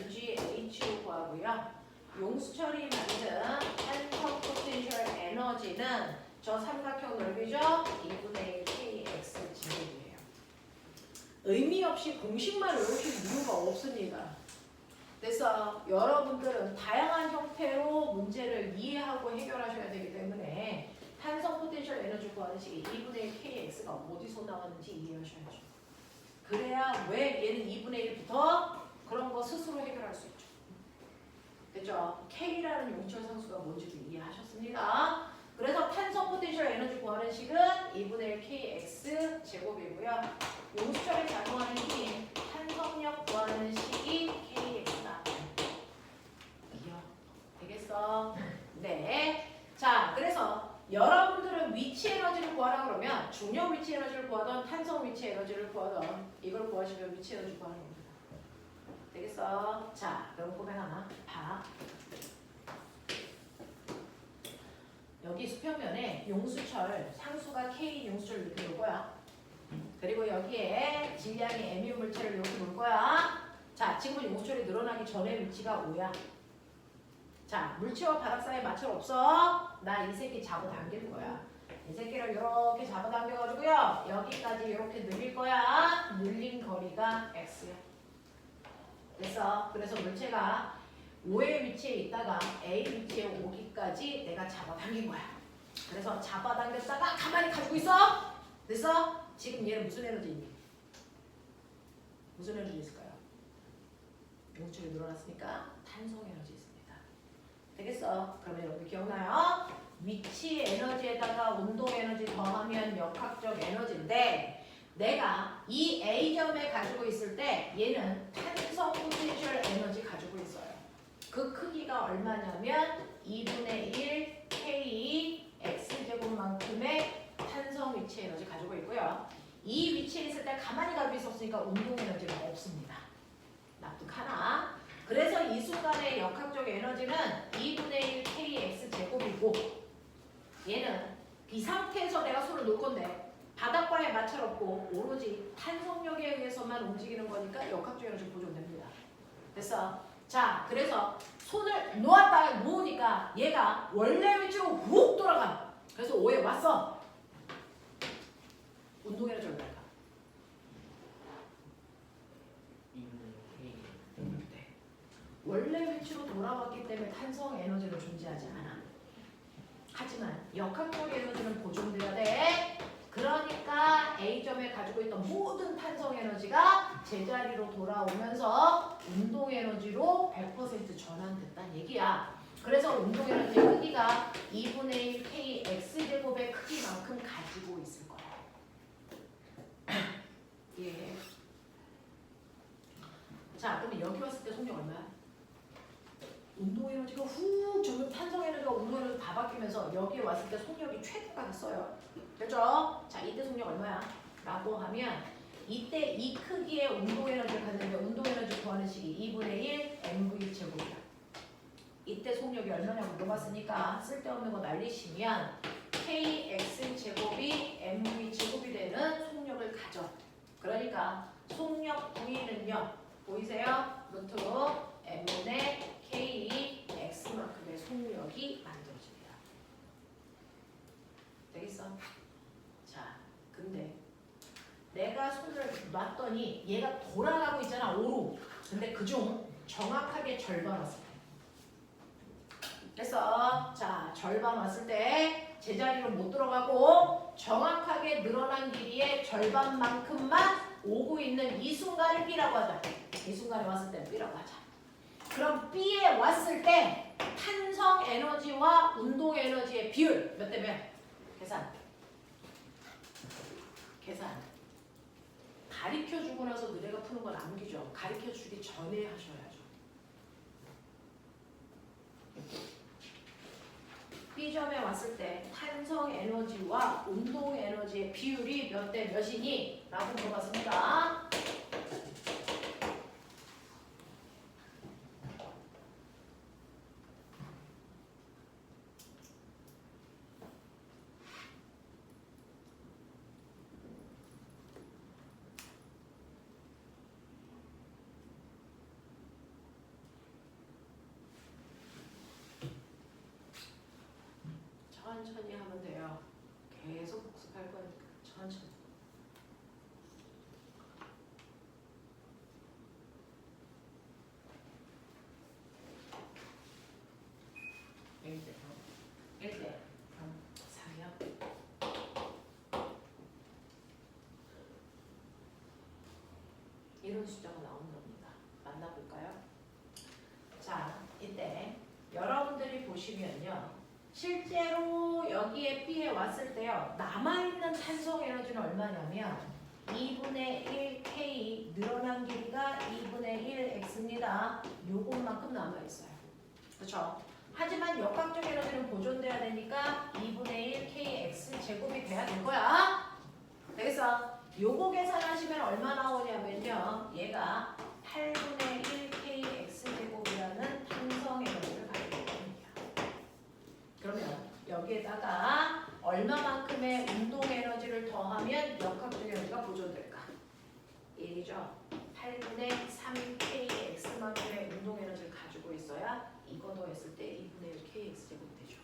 mgH로 구하고요. 용수철이 만든 탄성 포텐셜 에너지는 저 삼각형 넓이죠? 2분의 1 kx 제곱이에요. 의미 없이 공식만 외우실 이유가 없습니다. 그래서 여러분들은 다양한 형태로 문제를 이해하고 해결하셔야 되기 때문에 탄성 포텐셜 에너지 구하는 식이 2분의 1 kx가 어디서 나왔는지 이해하셔야죠. 그래야 왜 얘는 2분의 1부터 그런 거 스스로 해결할 수 있죠. 됐죠? K라는 용철 상수가 뭔지도 이해하셨습니다. 그래서 탄성 포텐셜 에너지 구하는 식은 2분의 1 kx 제곱이고요. 용수철에 작용하는 힘 탄성력 구하는 식이 kx다. 되겠어? 네. 자, 그래서 여러분들은 위치 에너지를 구하라 그러면 중력 위치 에너지를 구하던 탄성 위치 에너지를 구하던 이걸 구하시면 위치 에너지 구하는 겁니다. 되겠어? 자, 그럼 고백 하나 봐. 여기 수평면에 용수철 상수가 K 용수철을 이렇게 놓을 거야. 그리고 여기에 질량이 M유 물체를 이렇게 놓을 거야. 자, 지금은 용수철이 늘어나기 전에 위치가 5야. 자, 물체와 바닥 사이에 마찰 없어. 나 이 새끼 잡아당길 거야. 이 새끼를 이렇게 잡아당겨가지고요. 여기까지 이렇게 늘릴 거야. 늘린 거리가 X야. 됐어? 그래서 물체가 5의 위치에 있다가 A 위치에 오기까지 내가 잡아당긴 거야. 그래서 잡아당겼다가 가만히 가지고 있어. 됐어? 지금 얘는 무슨 에너지 있니? 무슨 에너지 있을까요? 용출이 늘어났으니까 탄성 에너지 있습니다. 되겠어? 그러면 여러분 기억나요? 위치 에너지에다가 운동 에너지 더하면 역학적 에너지인데 내가 이 A점에 가지고 있을 때 얘는 탄성 포텐셜 에너지 가지고 있어요. 그 크기가 얼마냐면 2분의 1 K X제곱만큼의 탄성 위치 에너지 가지고 있고요. 이 위치에 있을 때 가만히 가지고 있었으니까 운동 에너지가 없습니다. 납득하나? 그래서 이 순간의 역학적 에너지는 2분의 1 kx제곱이고 얘는 이 상태에서 내가 손을 놓을 건데 바닥과의 마찰 없고 오로지 탄성력에 의해서만 움직이는 거니까 역학적 에너지 보존됩니다. 됐어? 자, 그래서 손을 놓으니까 얘가 원래 위치로 훅 돌아가. 그래서 5에 왔어. 운동 에너지 얼마일까? 2분의 K. 네. 원래 위치로 돌아왔기 때문에 탄성 에너지는 존재하지 않아. 하지만 역학적 에너지는 보존돼야 돼. 그러니까 A점에 가지고 있던 모든 탄성 에너지가 제자리로 돌아오면서 운동 에너지로 100% 전환됐다는 얘기야. 그래서 운동 에너지의 크기가 2분의 1 K X제곱의 크기만큼 가지고 있을 거야. 예. 자, 그러면 여기 왔을 때 속력 얼마야? 운동 에너지가 훅 저기 탄성 에너지가 운동 에너지 다 바뀌면서 여기에 왔을 때 속력이 최대가 됐어요. 됐죠? 자, 이때 속력 얼마야? 라고 하면 이때 이 크기의 운동 에너지를 가졌는데 운동 에너지 구하는 식이 2분의 1 mv 제곱이야. 이때 속력이 얼마냐고 물어봤으니까 쓸데없는 거 날리시면 kx 제곱이 mv 제곱이 되는 속력을 가져. 그러니까 속력 V는요. 보이세요? 루트 m분의 kx만큼의 속력이 만들어집니다. 되겠어? 자, 근데 내가 손을 놨더니 얘가 돌아가고 있잖아, 오로. 근데 그중 정확하게 절반 왔을 때. 그래서 자, 절반 왔을 때 제자리로 못 들어가고 정확하게 늘어난 길이의 절반만큼만 오고 있는 이 순간을 B라고 하자. 이 순간에 왔을 때 B라고 하자. 그럼 B에 왔을 때 탄성 에너지와 운동 에너지의 비율 몇 대 몇? 계산. 가르쳐주고 나서 너네가 푸는 건 암기죠. 가르쳐주기 전에 하셔야죠. B점에 왔을 때 탄성 에너지와 운동 에너지의 비율이 몇 대 몇이니? 라고 물어봤습니다. 천천히 하면 돼요. 계속 복습할 거니까 천천히. 일대 3이요. 이런 숫자가 나오는 겁니다. 만나볼까요? 자, 이때 여러분들이 보시면요. 실제로 여기에 B에 왔을 때요. 남아있는 탄성 에너지는 얼마냐면 2분의 1 K 늘어난 길이가 2분의 1 X입니다. 요것만큼 남아있어요. 그렇죠? 하지만 역학적 에너지는 보존돼야 되니까 2분의 1 KX 제곱이 돼야 될 거야. 되겠어? 요거 계산하시면 얼마 나오냐면요. 얘가 8분의 1 KX 제곱이라는 탄성 에너지를 가지고 있습니다. 그러면 여기에다가 얼마만큼의 운동 에너지를 더하면 역학적 에너지가 보존될까? 1이죠. 8분의 3KX만큼의 운동 에너지를 가지고 있어야 이거 더했을 때 2분의 1 KX 제곱이 되죠.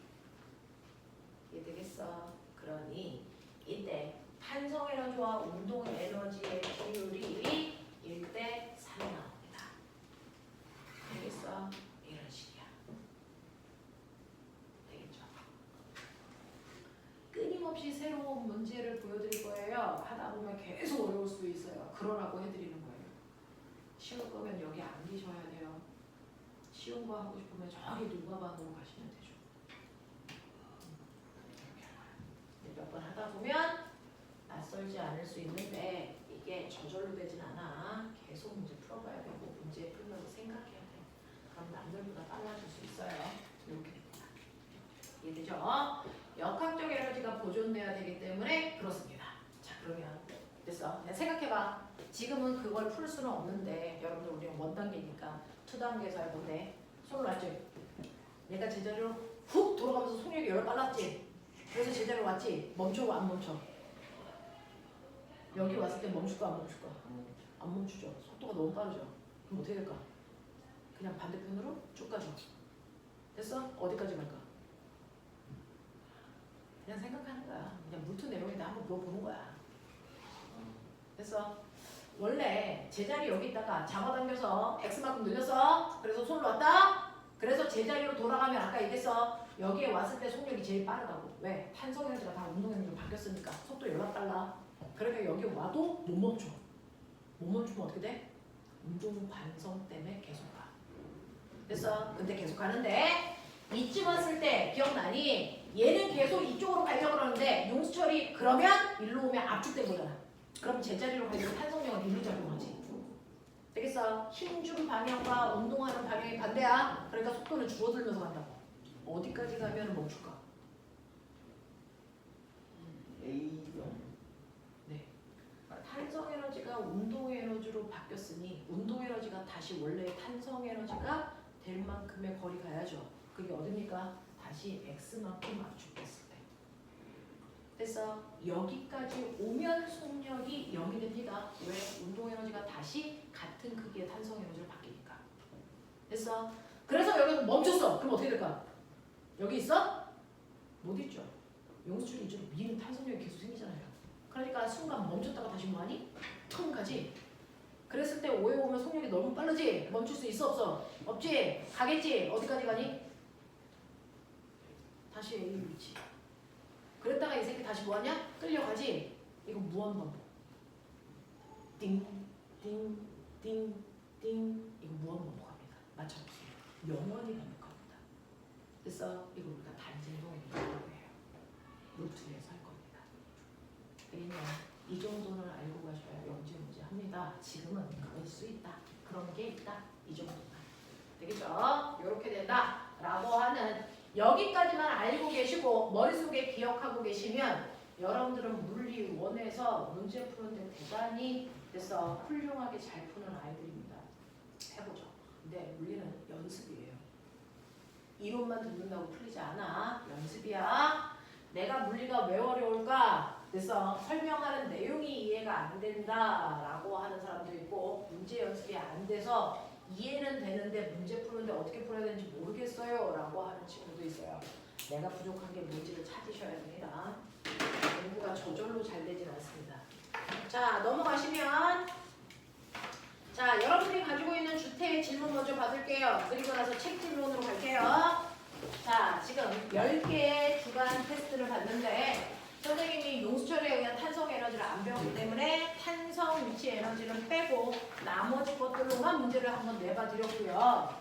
이해되겠어? 그러니 이때 탄성 에너지와 운동 에너지의 비율이 1대 3이 나옵니다. 되겠어? 이런 식이야. 되겠죠? 끊임없이 새로운 문제를 보여드릴 거예요. 하다 보면 계속 어려울 수도 있어요. 그러라고 해드리는 거예요. 쉬울 거면 여기 앉으셔야 돼요. 쉬운 거 하고 싶으면 저기 누가반으로 가시면 되죠. 몇 번 하다 보면 낯설지 않을 수 있는데 이게 저절로 되진 않아. 계속 문제 풀어봐야 되고 문제 풀면서 생각해야 돼. 그럼 남들보다 빨라질 수 있어요. 이렇게 됩니다. 이해되죠? 역학적 에너지가 보존돼야 되기 때문에 그렇습니다. 자, 그러면 됐어. 그냥 생각해봐. 지금은 그걸 풀 수는 없는데 여러분들 우리는 원단계니까 2단계에서 해보네. 손을 놨지? 얘가 제자리로 훅 돌아가면서 속력이 열 빨랐지? 그래서 제자리로 왔지? 멈춰 안 멈춰? 여기 왔을 때 멈출까 안 멈출까? 안 멈추죠. 속도가 너무 빠르죠. 그럼 어떻게 될까? 그냥 반대편으로 쭉 가죠. 됐어? 어디까지 갈까? 그냥 생각하는 거야. 그냥 물투 내용인데 한번 물어보는 거야. 됐어? 원래 제자리 여기 있다가 잡아당겨서 X만큼 늘렸어. 그래서 손을 놨다. 그래서 제자리로 돌아가면 아까 얘기했어. 여기에 왔을 때 속력이 제일 빠르다고. 왜? 탄성 에너지가 다 운동 에너지로 바뀌었으니까 속도 연락 빨라. 그러니까 여기 와도 못 멈춰. 못 멈추면 어떻게 돼? 운동 관성 때문에 계속 가. 됐어? 근데 계속 가는데 이쯤 왔을 때 기억나니? 얘는 계속 이쪽으로 가려고 그러는데 용수철이 그러면 일로 오면 압축된 거잖아. 그럼 제자리로 가려면 탄성력은 일로 작용하지. 되겠어? 힘준 방향과 운동하는 방향이 반대야. 그러니까 속도는 줄어들면서 간다고. 어디까지 가면 멈출까? A점. 네. 탄성 에너지가 운동 에너지로 바뀌었으니 운동 에너지가 다시 원래 탄성 에너지가 될 만큼의 거리 가야죠. 그게 어딥니까? 다시 x만큼 압축됐을 때. 그래서 여기까지 오면 속력이 0이 됩니다. 왜? 운동 에너지가 다시 같은 크기의 탄성 에너지로 바뀌니까. 됐어? 그래서 여기 멈췄어. 그럼 어떻게 될까? 여기 있어? 못 있죠. 용수줄이 이쪽으로 미는 탄성력이 계속 생기잖아요. 그러니까 순간 멈췄다가 다시 뭐하니? 텅 가지. 그랬을 때 오해 오면 속력이 너무 빠르지? 멈출 수 있어 없어? 없지? 가겠지? 어디까지 가니? 다시 A 위치. 그랬다가 이 새끼 다시 뭐하냐? 끌려가지? 이거 무한반복. 띵, 띵, 띵, 띵. 이거 무한반복합니다. 맞춰보세요. 영원히 반복합니다. 그래서 이거 우리가 단진동의 문제라고 해요. 루트에서 할 겁니다. 왜냐? 이 정도는 알고 가셔야 영재 문제 합니다. 지금은 그럴 수 있다. 그런 게 있다. 이 정도만. 되겠죠? 이렇게 된다. 라고 하는 여기까지만 알고 계시고 머릿속에 기억하고 계시면 여러분들은 물리 원에서 문제 푸는데 대단히 그래서 훌륭하게 잘 푸는 아이들입니다. 해보죠. 근데 물리는 연습이에요. 이론만 듣는다고 풀리지 않아. 연습이야. 내가 물리가 왜 어려울까? 그래서 설명하는 내용이 이해가 안 된다라고 하는 사람도 있고 문제 연습이 안 돼서 이해는 되는데 문제 푸는데 어떻게 풀어야 되는지 모르겠어요 라고 하는 친구도 있어요. 내가 부족한 게 뭔지를 찾으셔야 됩니다. 공부가 저절로 잘 되진 않습니다. 자, 넘어가시면 자, 여러분들이 가지고 있는 주택 질문 먼저 받을게요. 그리고 나서 책 질문으로 갈게요. 자, 지금 10개의 주간 테스트를 봤는데 선생님이 용수철에 의한 탄성 에너지를 안 배웠기 때문에 탄성 위치 에너지는 빼고 나머지 것들로만 문제를 한번 내봐 드렸고요.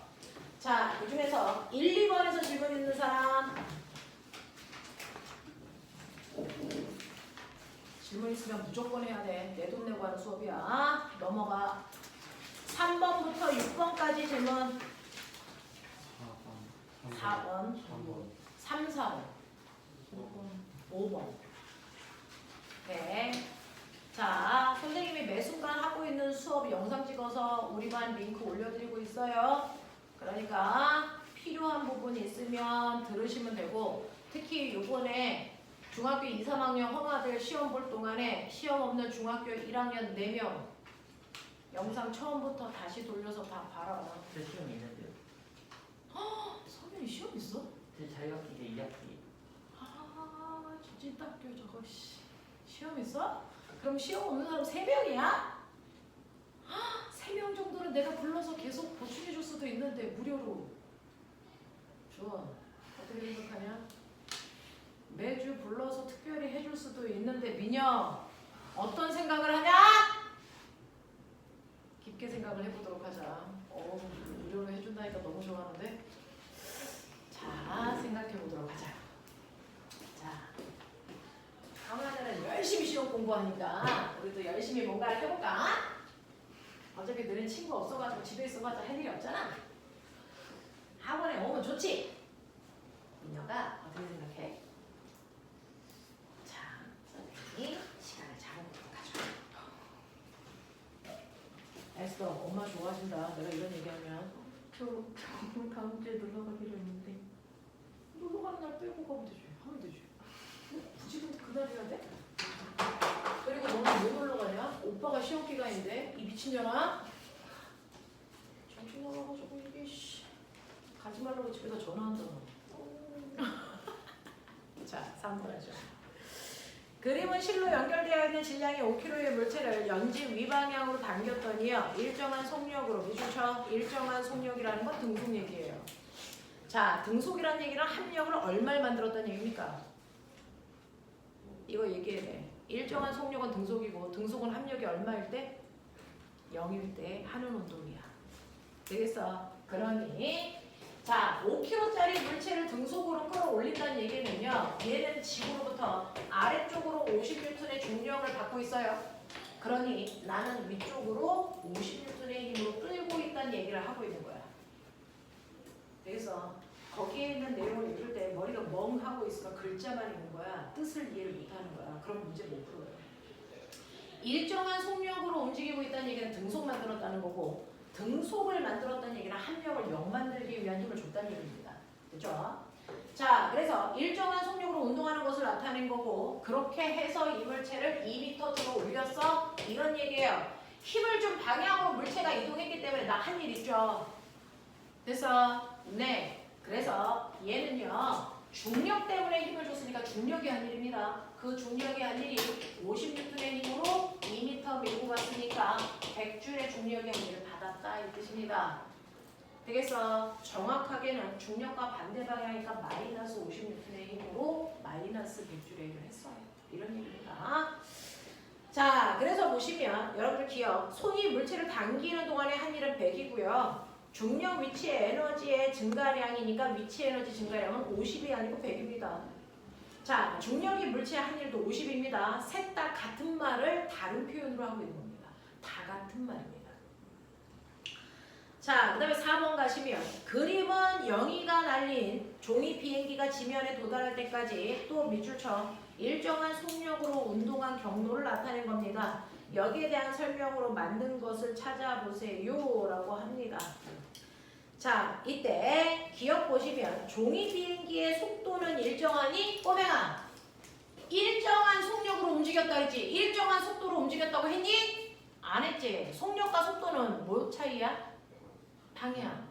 자, 그 중에서 1, 2번에서 질문 있는 사람 질문 있으면 무조건 해야 돼. 내 돈 내고 하는 수업이야. 넘어가. 3번부터 6번까지 질문 4번 3, 4번 5번 네. 자, 선생님이 매 순간 하고 있는 수업 영상 찍어서 우리 반 링크 올려드리고 있어요. 그러니까 필요한 부분이 있으면 들으시면 되고 특히 요번에 중학교 2, 3학년 허가들 시험 볼 동안에 시험 없는 중학교 1학년 4명 영상 처음부터 다시 돌려서 다 봐라. 저 시험 있는데요. 서민이 시험 있어? 제 자기학기 이제 2학기. 아, 저찐딱교 저거 시험 있어? 그럼 시험 없는 사람 3명이야? 3명 정도는 내가 불러서 계속 보충해 줄 수도 있는데 무료로. 좋아. 어떻게 생각하냐? 매주 불러서 특별히 해줄 수도 있는데 민영 어떤 생각을 하냐? 깊게 생각을 해보도록 하자. 무료로 해준다니까 너무 좋아하는데. 자, 생각해보도록 하자. 자, 강화자는 열심히 시험 공부하니까 우리도 열심히 뭔가를 해볼까? 어차피 너네 친구 없어가지고 집에 있어봤자 할 일이 없잖아. 학원에 오면 좋지? 민혁아 어떻게 생각해? 자, 선생님이 시간을 잡아보도록 하죠. 애써 엄마 좋아하신다. 내가 이런 얘기하면 저 다음 주에 놀러 가기로 했는데 놀러 가는 날 빼고 가면 되지. 하면 되지. 굳이 근데 그날 해야 돼? 그리고 너는 왜 놀러 가냐? 오빠가 시험 기간인데 이 미친년아. 정신 나가가지고 이게 가지 말라고 집에다 전화한다. 자, 3번 하죠. 그림은 실로 연결되어 있는 질량이 5kg의 물체를 연지 위방향으로 당겼더니요. 일정한 속력으로, 무슨 일정한 속력이라는 건 등속 얘기예요. 자, 등속이라는 얘기는 합력을 얼마를 만들었다는 얘기입니까? 이거 얘기해야 돼. 일정한 속력은 등속이고 등속은 합력이 얼마일 때? 0일 때 하는 운동이야. 되겠어? 그러니 자, 5kg짜리 물체를 등속으로 끌어올린다는 얘기는요. 얘는 지구로부터 아래쪽으로 50N의 중력을 받고 있어요. 그러니 나는 위쪽으로 50N의 힘으로 끌고 있다는 얘기를 하고 있는 거야. 그래서 거기에 있는 내용을 읽을 때 머리가 멍하고 있으면 글자만 읽는 거야. 뜻을 이해를 못하는 거야. 그럼 문제 못 풀어요. 일정한 속력으로 움직이고 있다는 얘기는 등속 만들었다는 거고 등속을 만들었다는 얘기는 합력을 0 만들기 위한 힘을 줬다는 얘기입니다. 그죠? 자, 그래서 일정한 속력으로 운동하는 것을 나타낸 거고 그렇게 해서 이 물체를 2m 들어 올렸어. 이런 얘기예요. 힘을 준 방향으로 물체가 이동했기 때문에 나 한 일 있죠. 그래서 네, 그래서 얘는요. 중력 때문에 힘을 줬으니까 중력이 한 일입니다. 그 중력이 한 일이 50N의 힘으로 2m 밀고 갔으니까 100J의 중력이 한 일을 받았다 이 뜻입니다. 되겠어? 정확하게는 중력과 반대 방향이니까 마이너스 50N의 힘으로 마이너스 100J의 일을 했어요. 이런 얘기입니다. 자, 그래서 보시면 여러분들 기억, 손이 물체를 당기는 동안의 한 일은 100이고요. 중력 위치의 에너지의 증가량이니까 위치 에너지 증가량은 50이 아니고 100입니다. 자, 중력이 물체의 한 일도 50입니다. 셋 다 같은 말을 다른 표현으로 하고 있는 겁니다. 다 같은 말입니다. 자, 그 다음에 4번 가시면 그림은 영희가 날린 종이 비행기가 지면에 도달할 때까지 또 밑줄 쳐 일정한 속력으로 운동한 경로를 나타낸 겁니다. 여기에 대한 설명으로 만든 것을 찾아보세요 라고 합니다. 자, 이때 기억 보시면 종이 비행기의 속도는 일정하니 꼬맹아 일정한 속력으로 움직였다 했지? 일정한 속도로 움직였다고 했니? 안 했지? 속력과 속도는 뭐 차이야? 방향.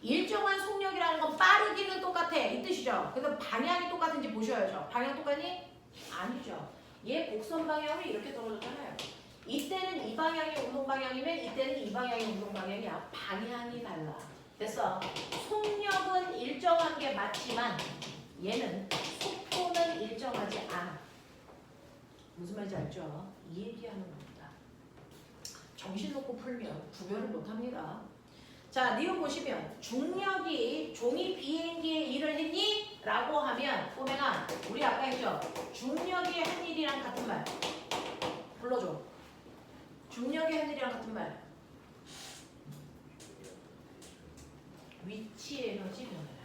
일정한 속력이라는 건 빠르기는 똑같아 이 뜻이죠. 그래서 방향이 똑같은지 보셔야죠. 방향 똑같니? 아니죠. 얘 곡선 방향으로 이렇게 떨어졌잖아요. 이때는 이 방향이 운동 방향이면 이때는 이 방향이 운동 방향이야. 방향이 달라. 됐어. 속력은 일정한 게 맞지만 얘는 속도는 일정하지 않아. 무슨 말인지 알죠? 이 얘기하는 겁니다. 정신 놓고 풀면 구별을 못합니다. 자, 니은 보시면 중력이 종이 비행기에 일을 했니? 라고 하면 꼬맹아 우리 아까 했죠? 중력이 한 일이랑 같은 말 불러줘. 중력이 한 일이랑 같은 말 위치 에너지 변화량.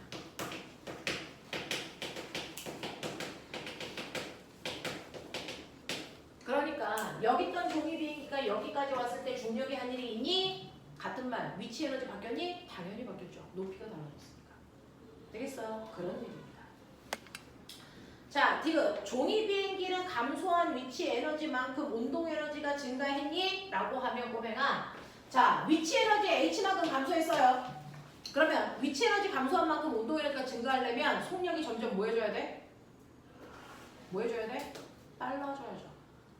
그러니까 여기 있던 종이 비행기가 여기까지 왔을 때 중력이 한 일이 있니? 같은 말 위치 에너지 바뀌었니? 당연히 바뀌었죠. 높이가 달라졌으니까. 되겠어요? 그런 얘기입니다. 자, 디귿 종이 비행기는 감소한 위치 에너지만큼 운동 에너지가 증가했니? 라고 하면 꼬맹아 자, 위치 에너지 H만큼 감소했어요. 그러면 위치 에너지 감소한 만큼 운동 에너지가 증가하려면 속력이 점점 뭐 해줘야 돼? 뭐 해줘야 돼? 빨라져야죠.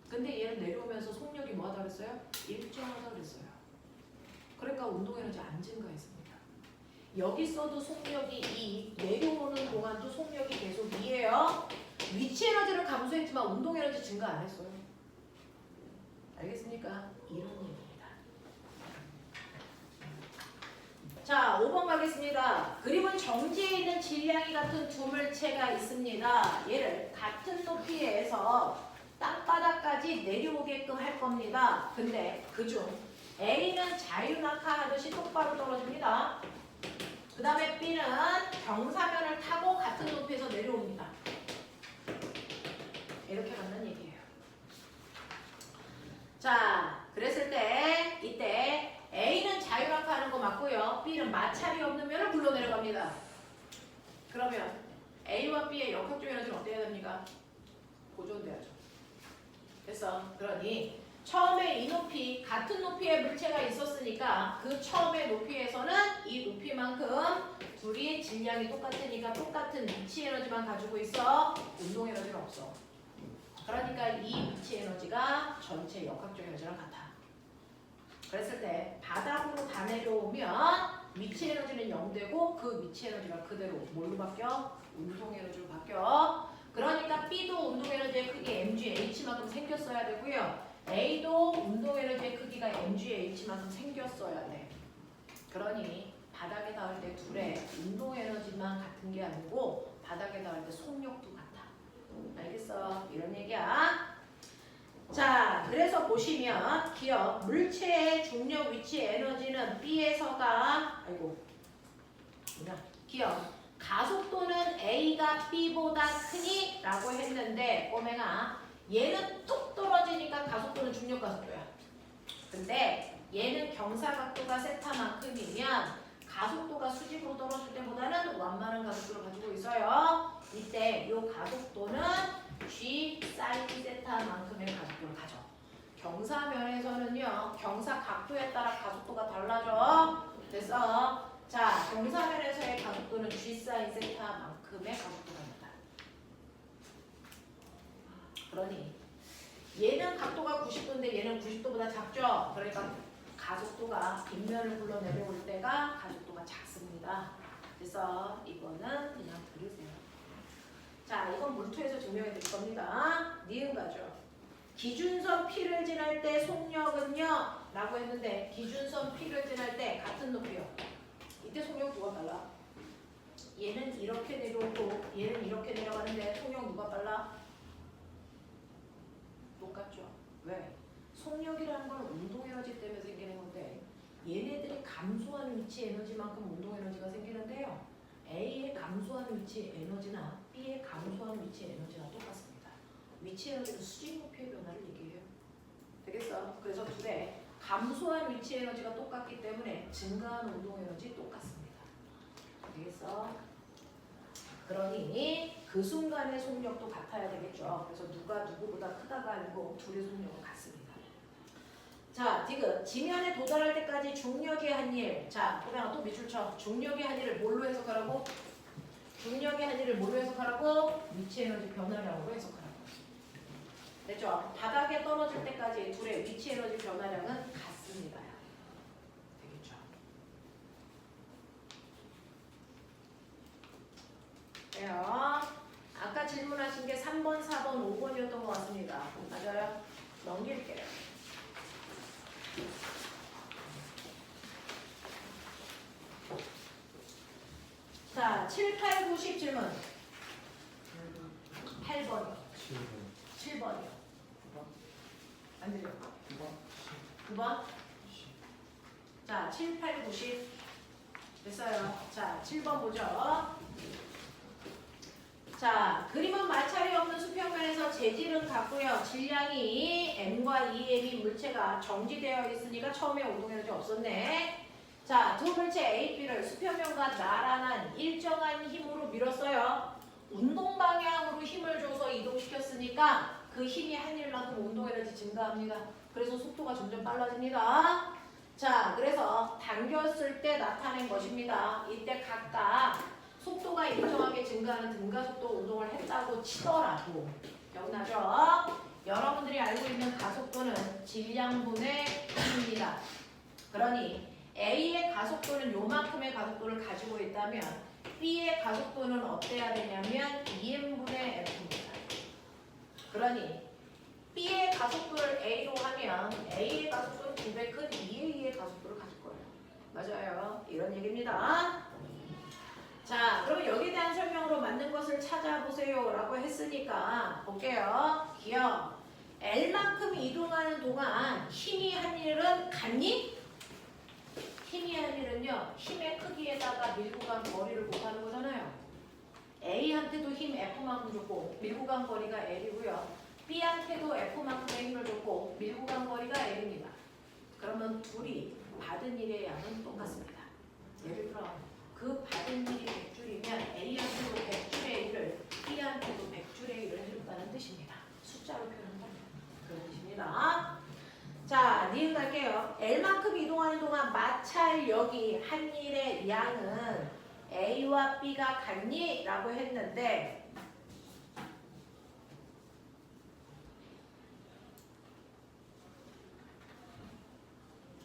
근데 얘는 내려오면서 속력이 뭐 하다 그랬어요? 일정하다 그랬어요. 그러니까 운동 에너지 안 증가했습니다. 여기 써도 속력이 2, 내려오는 동안도 속력이 계속 2예요. 위치 에너지를 감소했지만 운동 에너지 증가 안 했어요. 알겠습니까? 이런 얘기입니다. 자, 5번 가겠습니다. 그림은 정지해 있는 질량이 같은 두 물체가 있습니다. 얘를 같은 높이에서 땅바닥까지 내려오게끔 할 겁니다. 근데 그중 A는 자유낙하하듯이 똑바로 떨어집니다. 그 다음에 B는 경사면을 타고 같은 높이에서 내려옵니다. 이렇게 간다는 얘기예요. 자, 그랬을 때 이때 A는 자유낙하하는 거 맞고요. B는 마찰이 없는 면을 굴러 내려갑니다. 그러면 A와 B의 역학적 에너지는 어때야 됩니까? 보존돼야죠. 됐어. 그러니 처음에 이 높이 같은 높이의 물체가 있었으니까 그 처음의 높이에서는 이 높이만큼 둘이 질량이 똑같으니까 똑같은 위치 에너지만 가지고 있어. 운동 에너지는 없어. 그러니까 이 위치 에너지가 전체 역학적 에너지랑 같아. 그랬을 때 바닥으로 다 내려오면 위치 에너지는 0되고 그 위치 에너지가 그대로 뭘로 바뀌어? 운동 에너지로 바뀌어. 그러니까 B도 운동 에너지의 크기 mgH만큼 생겼어야 되고요. A도 운동 에너지의 크기가 mgH만큼 생겼어야 돼. 그러니 바닥에 닿을 때 둘의 운동 에너지만 같은 게 아니고 바닥에 닿을 때 속력도 같아. 알겠어? 이런 얘기야. 자, 그래서 보시면 기억 물체의 중력 위치 에너지는 B에서가 기억 가속도는 A가 B보다 크니? 라고 했는데 꼬맹아 얘는 뚝 떨어지니까 가속도는 중력 가속도야. 근데 얘는 경사각도가 세타만큼이면 가속도가 수직으로 떨어질 때보다는 완만한 가속도를 가지고 있어요. 이때 이 가속도는 G 사인 세타만큼의 가속도를 가져. 경사면에서는요, 경사각도에 따라 가속도가 달라져. 됐어? 자, 경사면에서의 가속도는 G 사인 세타만큼의 가속도가 있다. 그러니 얘는 각도가 90도인데 얘는 90도보다 작죠? 그러니까 가속도가 빗면을 굴러 내려올 때가 가속도가 작습니다. 그래서 이거는 그냥 들으세요. 자, 이건 물투에서 증명해 드릴 겁니다. 니은 가죠. 기준선 P를 지날 때 속력은요? 라고 했는데 기준선 P를 지날 때 같은 높이요. 이때 속력 누가 빨라? 얘는 이렇게 내려오고 얘는 이렇게 내려가는데 속력 누가 빨라? 똑같죠. 왜? 속력이라는 건 운동 에너지 때문에 생기는 건데 얘네들이 감소하는 위치 에너지만큼 운동 에너지가 생기는데요. A의 감소하는 위치 에너지나 B의 감소하는 위치 에너지가 똑같습니다. 위치 에너지는 수직 높이의 변화를 얘기해요. 되겠어? 그래서 둘의 감소한 위치 에너지가 똑같기 때문에 증가하는 운동 에너지 똑같습니다. 되겠어? 그러니 그 순간의 속력도 같아야 되겠죠. 그래서 누가 누구보다 크다가 아니고 둘의 속력은 같습니다. 자, 디귿. 지면에 도달할 때까지 중력이 한 일. 자, 그다음 또 밑줄 쳐. 중력이 한 일을 뭘로 해석하라고? 중력이 한 일을 뭘로 해석하라고? 위치 에너지 변화량으로 해석하라고. 됐죠? 바닥에 떨어질 때까지 둘의 위치 에너지 변화량은 같습니다. 되겠죠? 네요. 아까 질문하신 게 3번, 4번, 5번이었던 것 같습니다. 맞아요? 넘길게요. 자, 7, 8, 9, 10 질문. 8번이요. 7번이요. 안 들려? 9번? 자, 7, 8, 9, 10. 됐어요. 자, 7번 보죠. 자, 그림은 마찰이 없는 수평면에서 재질은 같고요. 질량이 M과 EM이 물체가 정지되어 있으니까 처음에 운동에너지 없었네. 자, 두 물체 A, B를 수평면과 나란한 일정한 힘으로 밀었어요. 운동 방향으로 힘을 줘서 이동시켰으니까 그 힘이 한 일만큼 운동에너지 증가합니다. 그래서 속도가 점점 빨라집니다. 자, 그래서 당겼을 때 나타낸 것입니다. 이때 각각 속도가 일정하게 증가하는 등가속도 운동을 했다고 치더라도 기억나죠? 여러분들이 알고 있는 가속도는 질량분의 힘입니다. 그러니 A의 가속도는 요만큼의 가속도를 가지고 있다면 B의 가속도는 어때야 되냐면 2M분의 F입니다. 그러니 B의 가속도를 A로 하면 A의 가속도는 2배 큰 2A의 가속도를 가질 거예요. 맞아요. 이런 얘기입니다. 자, 그러면 여기에 대한 설명으로 맞는 것을 찾아보세요 라고 했으니까 볼게요. 기억. L만큼 이동하는 동안 힘이 한 일은 같니? 힘이 한 일은요. 힘의 크기에다가 밀고 간 거리를 곱하는 거잖아요. A한테도 힘 F만큼 줬고 밀고 간 거리가 L이고요. B한테도 F만큼의 힘을 줬고 밀고 간 거리가 L입니다. 그러면 둘이 받은 일의 양은 똑같습니다. 예를 들어 그 받은 일이 100줄이면 A한테도 100줄의 일을 B한테도 100줄의 일을 해줬다는 뜻입니다. 숫자로 표현한다면 그런 뜻입니다. 자, 니은 갈게요. L만큼 이동하는 동안 마찰력이 한 일의 양은 A와 B가 같니? 라고 했는데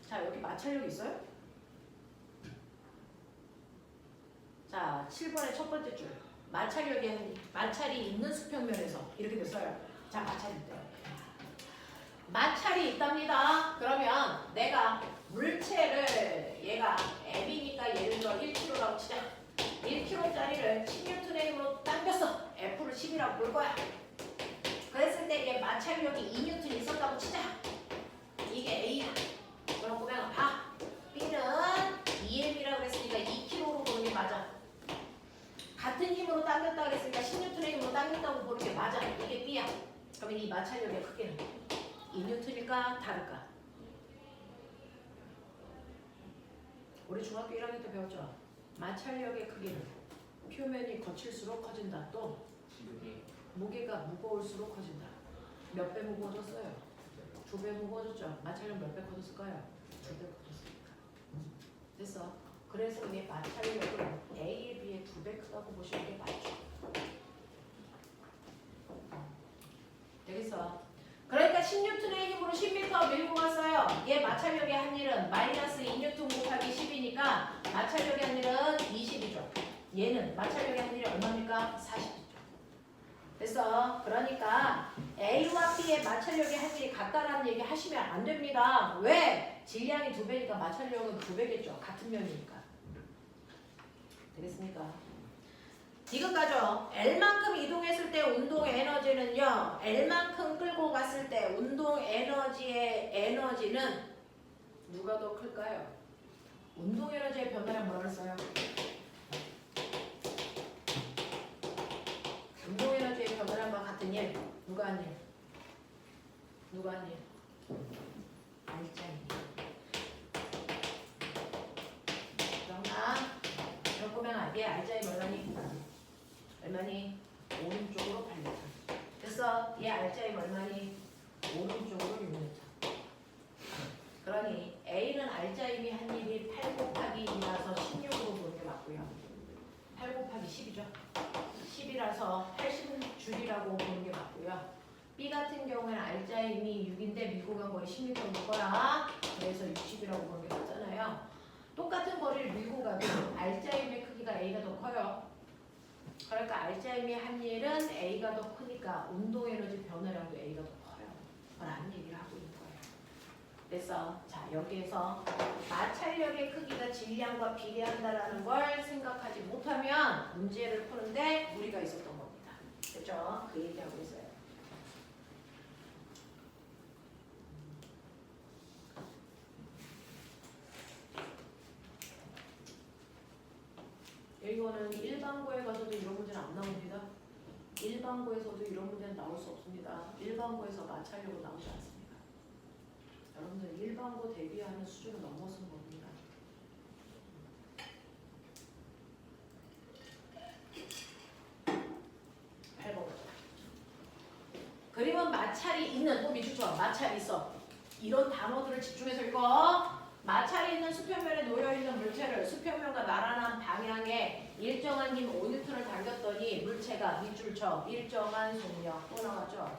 자, 여기 마찰력 있어요? 자, 7번의 첫 번째 줄. 마찰이 있는 수평면에서 이렇게 됐어요. 자, 마찰이 있대요. 마찰이 있답니다. 그러면 내가 물체를 얘가 M이니까 예를 들어 1kg라고 치자. 1kg짜리를 10N의 힘으로 당겼어. F를 10이라고 볼 거야. 그랬을 때 얘 마찰력이 2N 있었다고 치자. 이게 A야. 그럼 보면 봐. B는 2M이라고 그랬으니까 2kg로 보는 게 맞아. 같은 힘으로 당겼다 그랬으니까 10N의 힘으로 당겼다고 보는 게 맞아. 이게 B야. 그러면 이 마찰력 2N일까 다를까? 우리 중학교 1학년 때 배웠죠? 마찰력의 크기는 표면이 거칠수록 커진다. 또 지극히 무게가 무거울수록 커진다. 몇 배 무거워졌어요? 2배 무거워졌죠? 마찰력 몇 배 커졌을까요? 2배 커졌으니까. 됐어. 그래서 이 마찰력은 A에 비해 2배 크다고 보시는 게 맞죠. 되겠어. 그러니까 10N의 힘으로 10m 밀고 갔어요. 얘 마찰력의 한 일은 마이너스 2N 곱하기 10이니까 마찰력의 한 일은 20이죠. 얘는 마찰력의 한 일이 얼마입니까? 40이죠. 됐어. 그러니까 A와 B의 마찰력의 한 일이 같다라는 얘기 하시면 안 됩니다. 왜? 질량이 2배니까 마찰력은 2배겠죠. 같은 면이니까. 되겠습니까? 지금까지 L만큼 이동했을 때 운동 에너지는요. L만큼 끌고 갔을 때 운동 에너지의 에너지는 누가 더 클까요? 운동 에너지의 변화량 뭐라 그랬어요? 운동 에너지의 변화량과 같은 일 누가 한 일? 누가 한 일? 알짜이. 그러나 이런 거면 얘 알짜이 얼마니? 오른쪽으로 8m. 됐어. 얘 알짜이 얼마니? 오른쪽으로 6m. 그러니 A는 알짜임이 한 일이 8 곱하기 2라서 16으로 보는 게 맞고요. 8 곱하기 10이죠. 10이라서 80줄이라고 보는 게 맞고요. B 같은 경우에는 알짜임이 6인데 밀고 간 거리 10m일 거야. 그래서 60이라고 보는 게 맞잖아요. 똑같은 거리를 밀고 가도 알짜임의 크기가 A가 더 커요. 그러니까 알짜임이 한 일은 A가 더 크니까 운동 에너지 변화량도 A가 더 커요. 라는 얘기를 하고 있는 거예요. 그래서 자 여기에서 마찰력의 크기가 질량과 비례한다라는 걸 생각하지 못하면 문제를 푸는데 무리가 있었던 겁니다. 그렇죠? 그 얘기하고 있어요. 이거는 일반고에 가서도 이런 문제는 안 나옵니다. 일반고에서도 이런 문제는 나올 수 없습니다. 일반고에서 마찰력은 나오지 않습니다. 여러분들 일반고 대비하는 수준을 넘어선 겁니다. 그림은 마찰이 있는 또 미주죠. 마찰이 있어. 이런 단어들을 집중해서 읽어. 마찰이 있는 수평면에 놓여있는 물체를 수평면과 나란한 방향에 일정한 힘 5N을 당겼더니 물체가 밑줄 쳐 일정한 속력 또 나왔죠.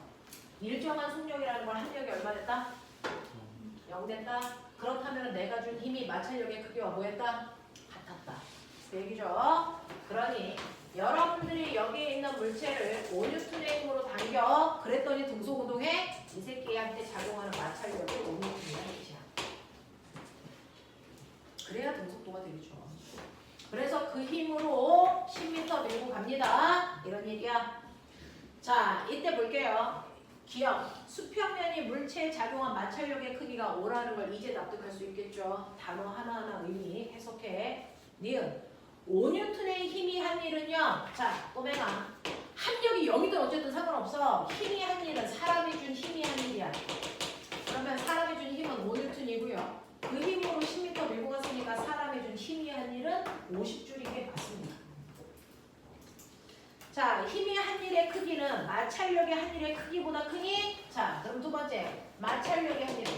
일정한 속력이라는 건 합력이 얼마 됐다? 0 됐다. 그렇다면 내가 준 힘이 마찰력의 크기와 뭐 했다? 같았다. 그 얘기죠. 그러니 여러분들이 여기에 있는 물체를 5N의 힘으로 당겨 그랬더니 등속운동해 이 새끼한테 작용하는 마찰력이 5N이라는 뜻이야. 그래야 등속도가 되겠죠. 그래서 그 힘으로 10m 밀고 갑니다. 이런 얘기야. 자, 이때 볼게요. 기억. 수평면이 물체에 작용한 마찰력의 크기가 5라는 걸 이제 납득할 수 있겠죠. 단어 하나하나 의미 해석해. 니은. 5N의 힘이 한 일은요. 자, 꼬맹아. 합력이 0이든 어쨌든 상관없어. 힘이 한 일은 사람이 준 힘이 한 일이야. 그러면 사람이 준 힘은 5N이고요. 그 힘으로 10m 밀고 갔으니까 사람이 준 힘이 한 일은 50줄인 게 맞습니다. 자, 힘이 한 일의 크기는 마찰력의 한 일의 크기보다 크니? 자, 그럼 두 번째, 마찰력의 한 일은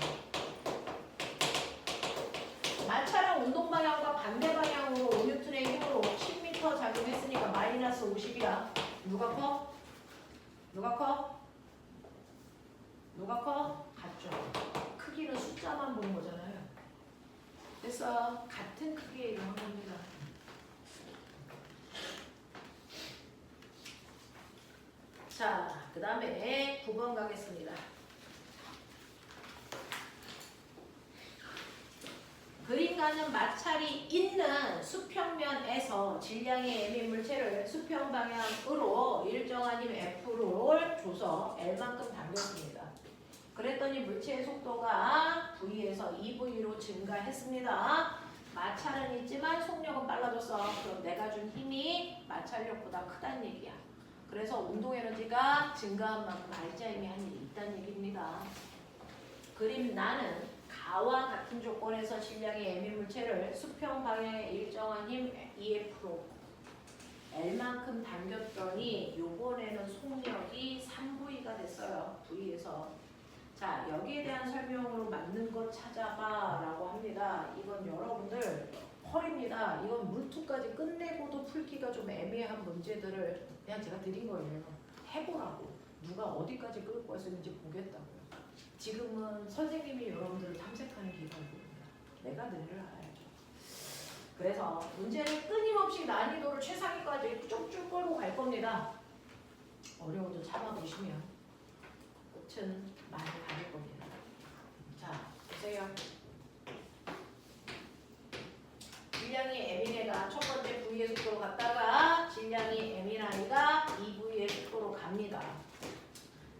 마찰은 운동 방향과 반대 방향으로 5N의 힘으로 10m 작용했으니까 마이너스 50이야. 누가 커? 누가 커? 누가 커? 같죠. 크기는 숫자만 보는 거잖아요. 그래서 같은 크기의 이동한 겁니다. 자, 그 다음에 9번 가겠습니다. 그림과는 마찰이 있는 수평면에서 질량의 M인 물체를 수평 방향으로 일정한 힘 F를 줘서 L만큼 당겼습니다. 그랬더니 물체의 속도가 V에서 2V로 증가했습니다. 마찰은 있지만 속력은 빨라졌어. 그럼 내가 준 힘이 마찰력보다 크다는 얘기야. 그래서 운동 에너지가 증가한 만큼 알짜 힘이 한 일이 있다는 얘기입니다. 그림 나는 가와 같은 조건에서 질량이 m인 물체를 수평 방향의 일정한 힘 EF로 L만큼 당겼더니 요번에는 속력이 3V가 됐어요. V에서. 자, 여기에 대한 설명으로 맞는 것 찾아봐 라고 합니다. 이건 여러분들 펄입니다. 이건 물투까지 끝내고도 풀기가 좀 애매한 문제들을 그냥 제가 드린 거예요. 해보라고. 누가 어디까지 끌고 갈 수 있는지 보겠다고요. 지금은 선생님이 여러분들을 탐색하는 기간입니다. 내가 너희를 알아야죠. 그래서 문제는 끊임없이 난이도를 최상위까지 쭉쭉 끌고 갈 겁니다. 어려워도 참아보시면 끝은 많이 다를 겁니다. 자, 보세요. 질량이 m인 애가 첫 번째 V의 속도로 갔다가 질량이 m인 아이가 2V의 속도로 갑니다.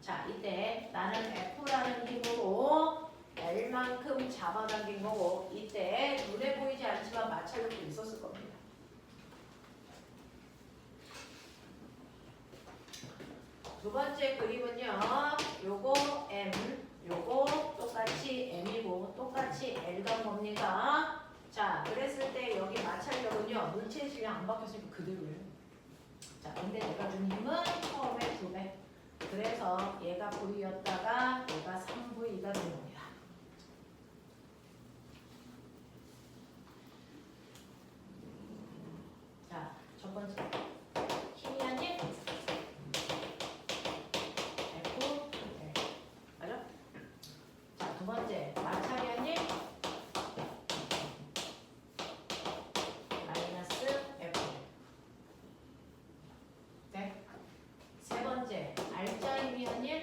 자, 이때 나는 F라는 힘으로 L만큼 잡아당긴 거고 이때 눈에 보이지 않지만 마찰력도 있었을 겁니다. 두 번째 그림은요. 요거 M, 요거 똑같이 M이고 똑같이 L 간 겁니다. 자, 그랬을 때 여기 마찰력은요. 물체 질량 안 바뀌었으니까 그대로예요. 자, 근데 내가 준 힘은 처음에 2배. 그래서 얘가 V였다가 얘가 3V가 된 겁니다. 자, 첫 번째 힘이 아닌 F, L. 맞아? 자, 두 번째 마찰이 아닌 마이너스 F. 네. 세 번째 R자 힘이 아닌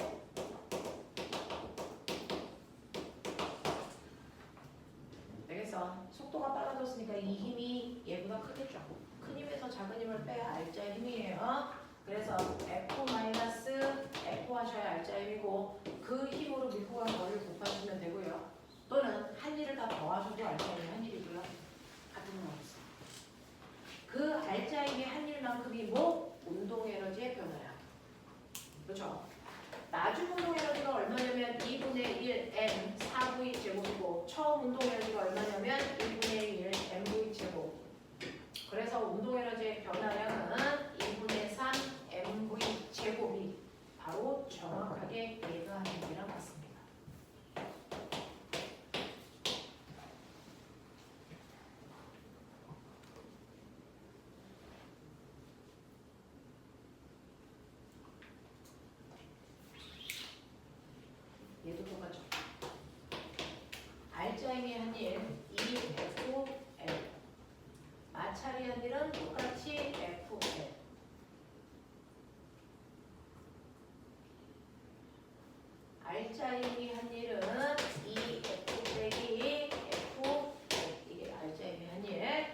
되겠어. 속도가 빨라졌으니까 이 힘이 얘보다 크겠죠. 큰 힘에서 작은 힘을 빼야 R자 힘이에요. 그래서 F 마이너스 F 하셔야 R자 힘이고 그 힘으로 밀고 간 거를 곱하시면 되고요. 또는 한 일을 다 더하셔도 R자 힘이 한 일이고요. 같은 건 없어. 그 R자 힘이 한 일만큼이 뭐? 운동 에너지의 변화야. 그렇죠? 나중 운동 에너지가 얼마냐면 2분의 1 m 4v 제곱이고 처음 운동 에너지가 얼마냐면 2분의 1 mv 제곱. 그래서 운동 에너지의 변화량은 2분의 3 mv 제곱이 바로 정확하게 얘가 하는 얘기랑 같습니다. 얘도 똑같죠. R자임이 한 일, EFL. 마찰이 한 일은 똑같이 FL. R자임이 한 일은 EF 빼기 FL. 이게 R자임이 한 일.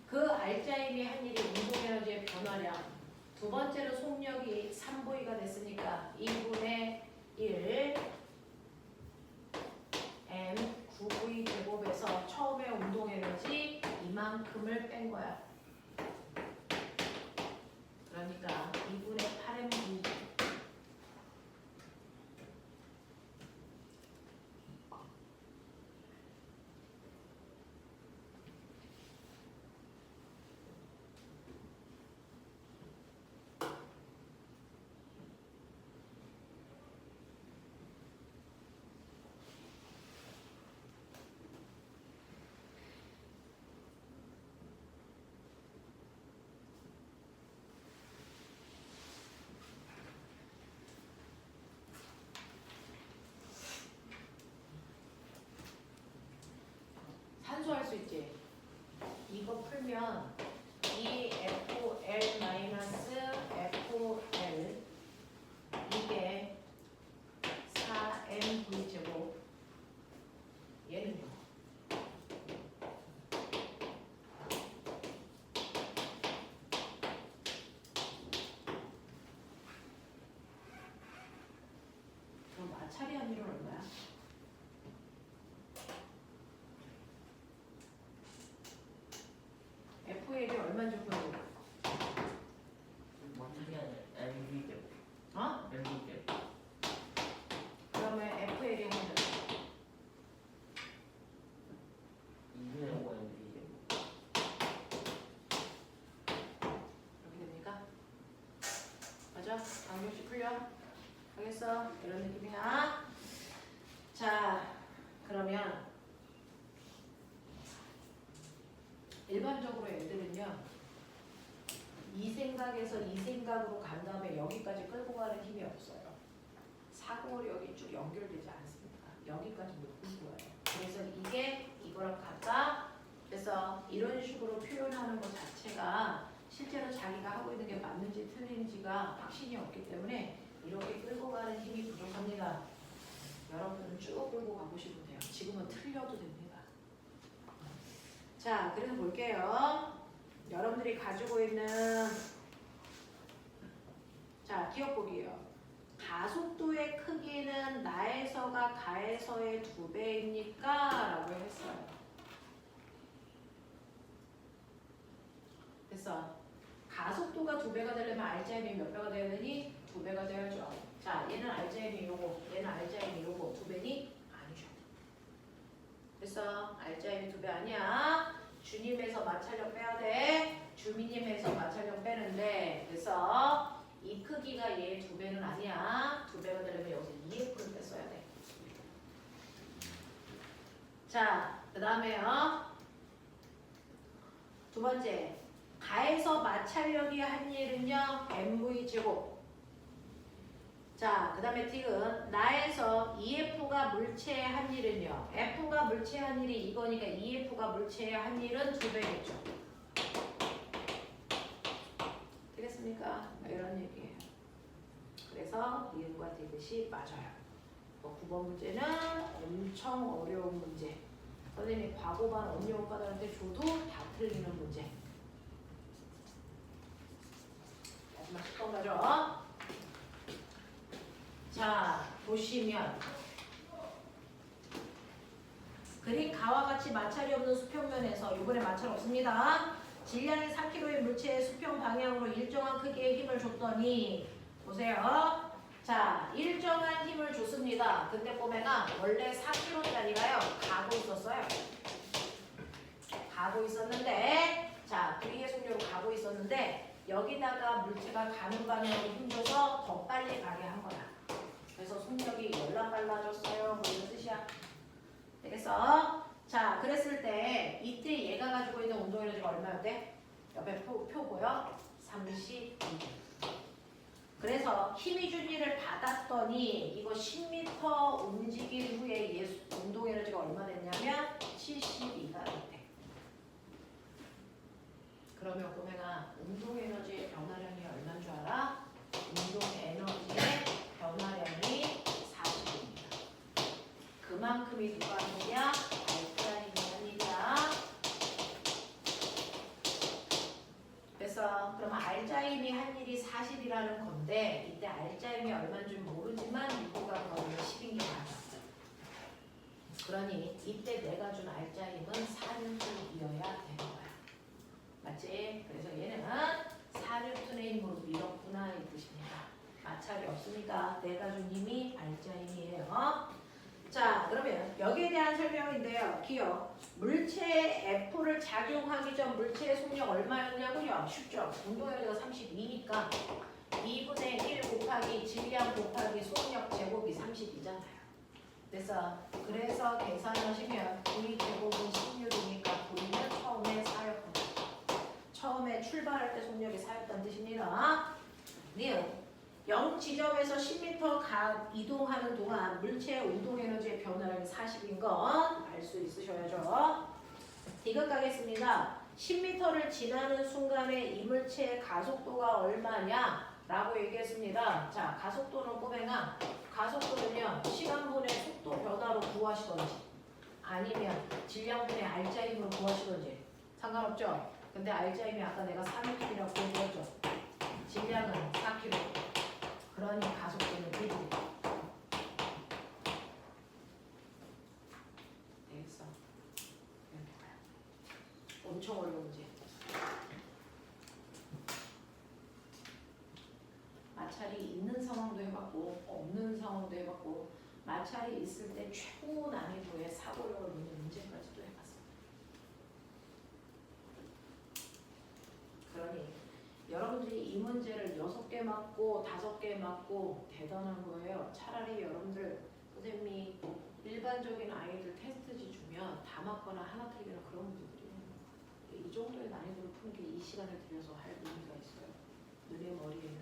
그 R자임이 한 일이 운동에너지의 변화량. 두 번째로 속력이 3V가 됐으니까 2분의 1 M 9V 제곱에서 처음에 운동 에너지 이만큼을 뺀 거야. 그러니까 2분의 8mv. 산수할 수 있지. 이거 풀면 EFL 마이너스 FL 이게 4mv 제곱. 얘는요. 그럼 마찰이 한 일은 얼마야? F의 일반적으로 애들은요. 이 생각에서 이 생각으로 간 다음에 여기까지 끌고 가는 힘이 없어요. 사고로 여기 쭉 연결되지 않습니다. 여기까지 못 끌고 와요. 그래서 이게 이거랑 같다. 그래서 이런 식으로 표현하는 것 자체가 실제로 자기가 하고 있는 게 맞는지 틀린지가 확신이 없기 때문에 이렇게 끌고 가는 힘이 부족합니다. 여러분은 쭉 끌고 가보시면 돼요. 지금은 틀려도 됩니다. 자, 그래서 볼게요. 여러분들이 가지고 있는 자, 기억보기예요. 가속도의 크기는 나에서가 가에서의 2배입니까? 라고 했어요. 됐어. 가속도가 2배가 되려면 RGM이 몇 배가 돼야 되니? 2배가 돼야죠. 자, 얘는 RGM이 요거, 얘는 RGM이 요거 2배니? 아니죠. 됐어. RGM이 2배 아니야. 주님에서 마찰력 빼야 돼. 주민님에서 마찰력 빼는데, 그래서 이 크기가 얘 2배는 아니야. 2배가 되려면 여기서 EF를 뺐어야 돼. 자, 그 다음에요. 두 번째. 가에서 마찰력이 한 일은요. mv제곱. 자, 그 다음에 틱은 나에서 EF가 물체의 한 일은요. F가 물체의 한 일이 이거니까 EF가 물체의 한 일은 2배겠죠. 되겠습니까? 이런 얘기예요. 그래서 니은과 디귿이 맞아요. 9번 문제는 엄청 어려운 문제. 선생님이 과거반 언니 오빠들한테 줘도 다 틀리는 문제. 마지막 10번 가죠. 자, 보시면 그린 가와 같이 마찰이 없는 수평면에서 이번에 마찰 없습니다. 질량이 4kg의 물체의 수평 방향으로 일정한 크기의 힘을 줬더니 보세요. 자, 일정한 힘을 줬습니다. 근데 꼬매가 원래 4kg짜리가요. 가고 있었어요. 가고 있었는데 자, V의 속력으로 가고 있었는데 여기다가 물체가 가는 방향으로 힘줘서 더 빨리 가게 한 거야. 그래서 속력이 열나 빨라졌어요. 뭐 이런 뜻이야. 되겠어? 자, 그랬을 때 이때 얘가 가지고 있는 운동 에너지가 얼마였대? 옆에 표 보여? 32. 그래서 힘이 준 일을 받았더니 이거 10m 움직인 후에 얘 운동 에너지가 얼마 됐냐면 72가 됐대. 그러면 꼬맹아 운동 에너지의 변화량이 얼마인 줄 알아? 운동 에너지의 변화량이 40입니다. 그만큼이 누가 한 일이야? 알프라임이 한 일이야. 그래서 그러면 알자임이 한 일이 40이라는 건데 이때 알자임이 얼마인 줄 모르지만 이거가 거의 10인 게 맞아. 그러니 이때 내가 준 알자임은 4N이어야 되는 거야. 맞지? 그래서 얘는 4N의 힘으로 밀었구나 이 뜻입니다. 마찰이 없으니까 내가 준 힘이 알자임이에요. 자, 그러면 여기에 대한 설명인데요. 기억. 물체의 F를 작용하기 전 물체의 속력 얼마였냐고요? 쉽죠? 운동에너지가 32니까 2분의 1 곱하기 질량 곱하기 속력 제곱이 32잖아요. 그래서 계산하시면 V 제곱은 16이니까 V는 처음에 4였거든요. 처음에 출발할 때 속력이 4였다는 뜻입니다. 니은 0 지점에서 10m 이동하는 동안 물체의 운동 에너지의 변화량이 40인 건 알 수 있으셔야죠. 디귿 가겠습니다. 10m를 지나는 순간에 이 물체의 가속도가 얼마냐? 라고 얘기했습니다. 자, 가속도는 꼬맹아. 가속도는요. 시간분의 속도 변화로 구하시던지 아니면 질량분의 알자임으로 구하시던지 상관없죠? 근데 알자임이 아까 내가 3m이라고 보여줬죠. 질량은 4kg. 그러니 가속도는 1kg. 되겠어. 엄청 어려운 문제. 마찰이 있는 상황도 해봤고 없는 상황도 해봤고 마찰이 있을 때 최고 난이도의 사고력을 묻는 문제까지도 해봤어. 그러니 여러분들이 이 문제를 6개 맞고 5개 맞고 대단한 거예요. 차라리 여러분들 선생님이 일반적인 아이들 테스트지 주면 다 맞거나 하나 틀리거나 그런 문제들이 있는 거예요. 이 정도의 난이도를 푸는 게 이 시간을 들여서 할 의미가 있어요. 너네 머리에는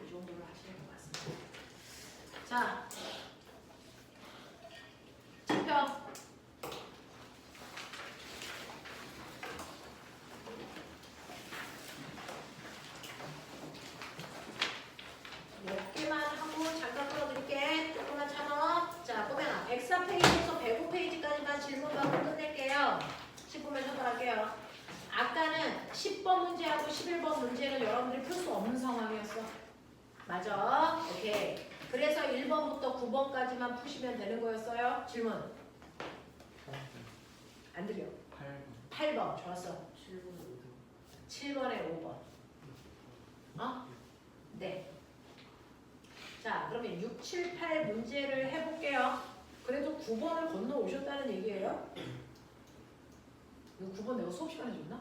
이 정도를 하시는 것 같습니다. 자, 지표. 몇 개만 하고 잠깐 끌어드릴게. 조금만 참아. 자, 꼬맹아. 104페이지에서 105페이지까지만 질문 받고 끝낼게요. 10분만 처벌할게요. 아까는 10번 문제하고 11번 문제는 여러분들이 풀 수 없는 상황이었어. 맞아? 오케이. 그래서 1번부터 9번까지만 푸시면 되는 거였어요. 질문. 안 들려. 8번. 좋았어. 7번에 5번. 어? 네. 자, 그러면 6, 7, 8 문제를 해볼게요. 그래도 9번을 건너오셨다는 얘기예요. 이거 9번 내가 수업 시간에 줬나?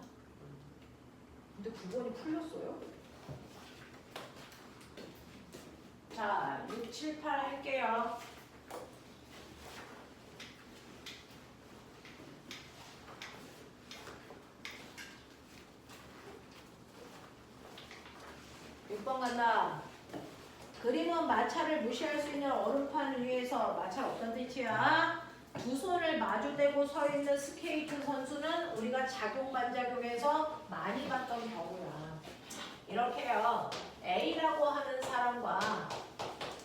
근데 9번이 풀렸어요. 자, 6, 7, 8 할게요. 몇 번 간다. 그림은 마찰을 무시할 수 있는 얼음판 위에서 마찰 없다는 뜻이야. 두 손을 마주대고 서 있는 스케이트 선수는 우리가 작용 반작용에서 많이 봤던 경우야. 이렇게요. A라고 하는 사람과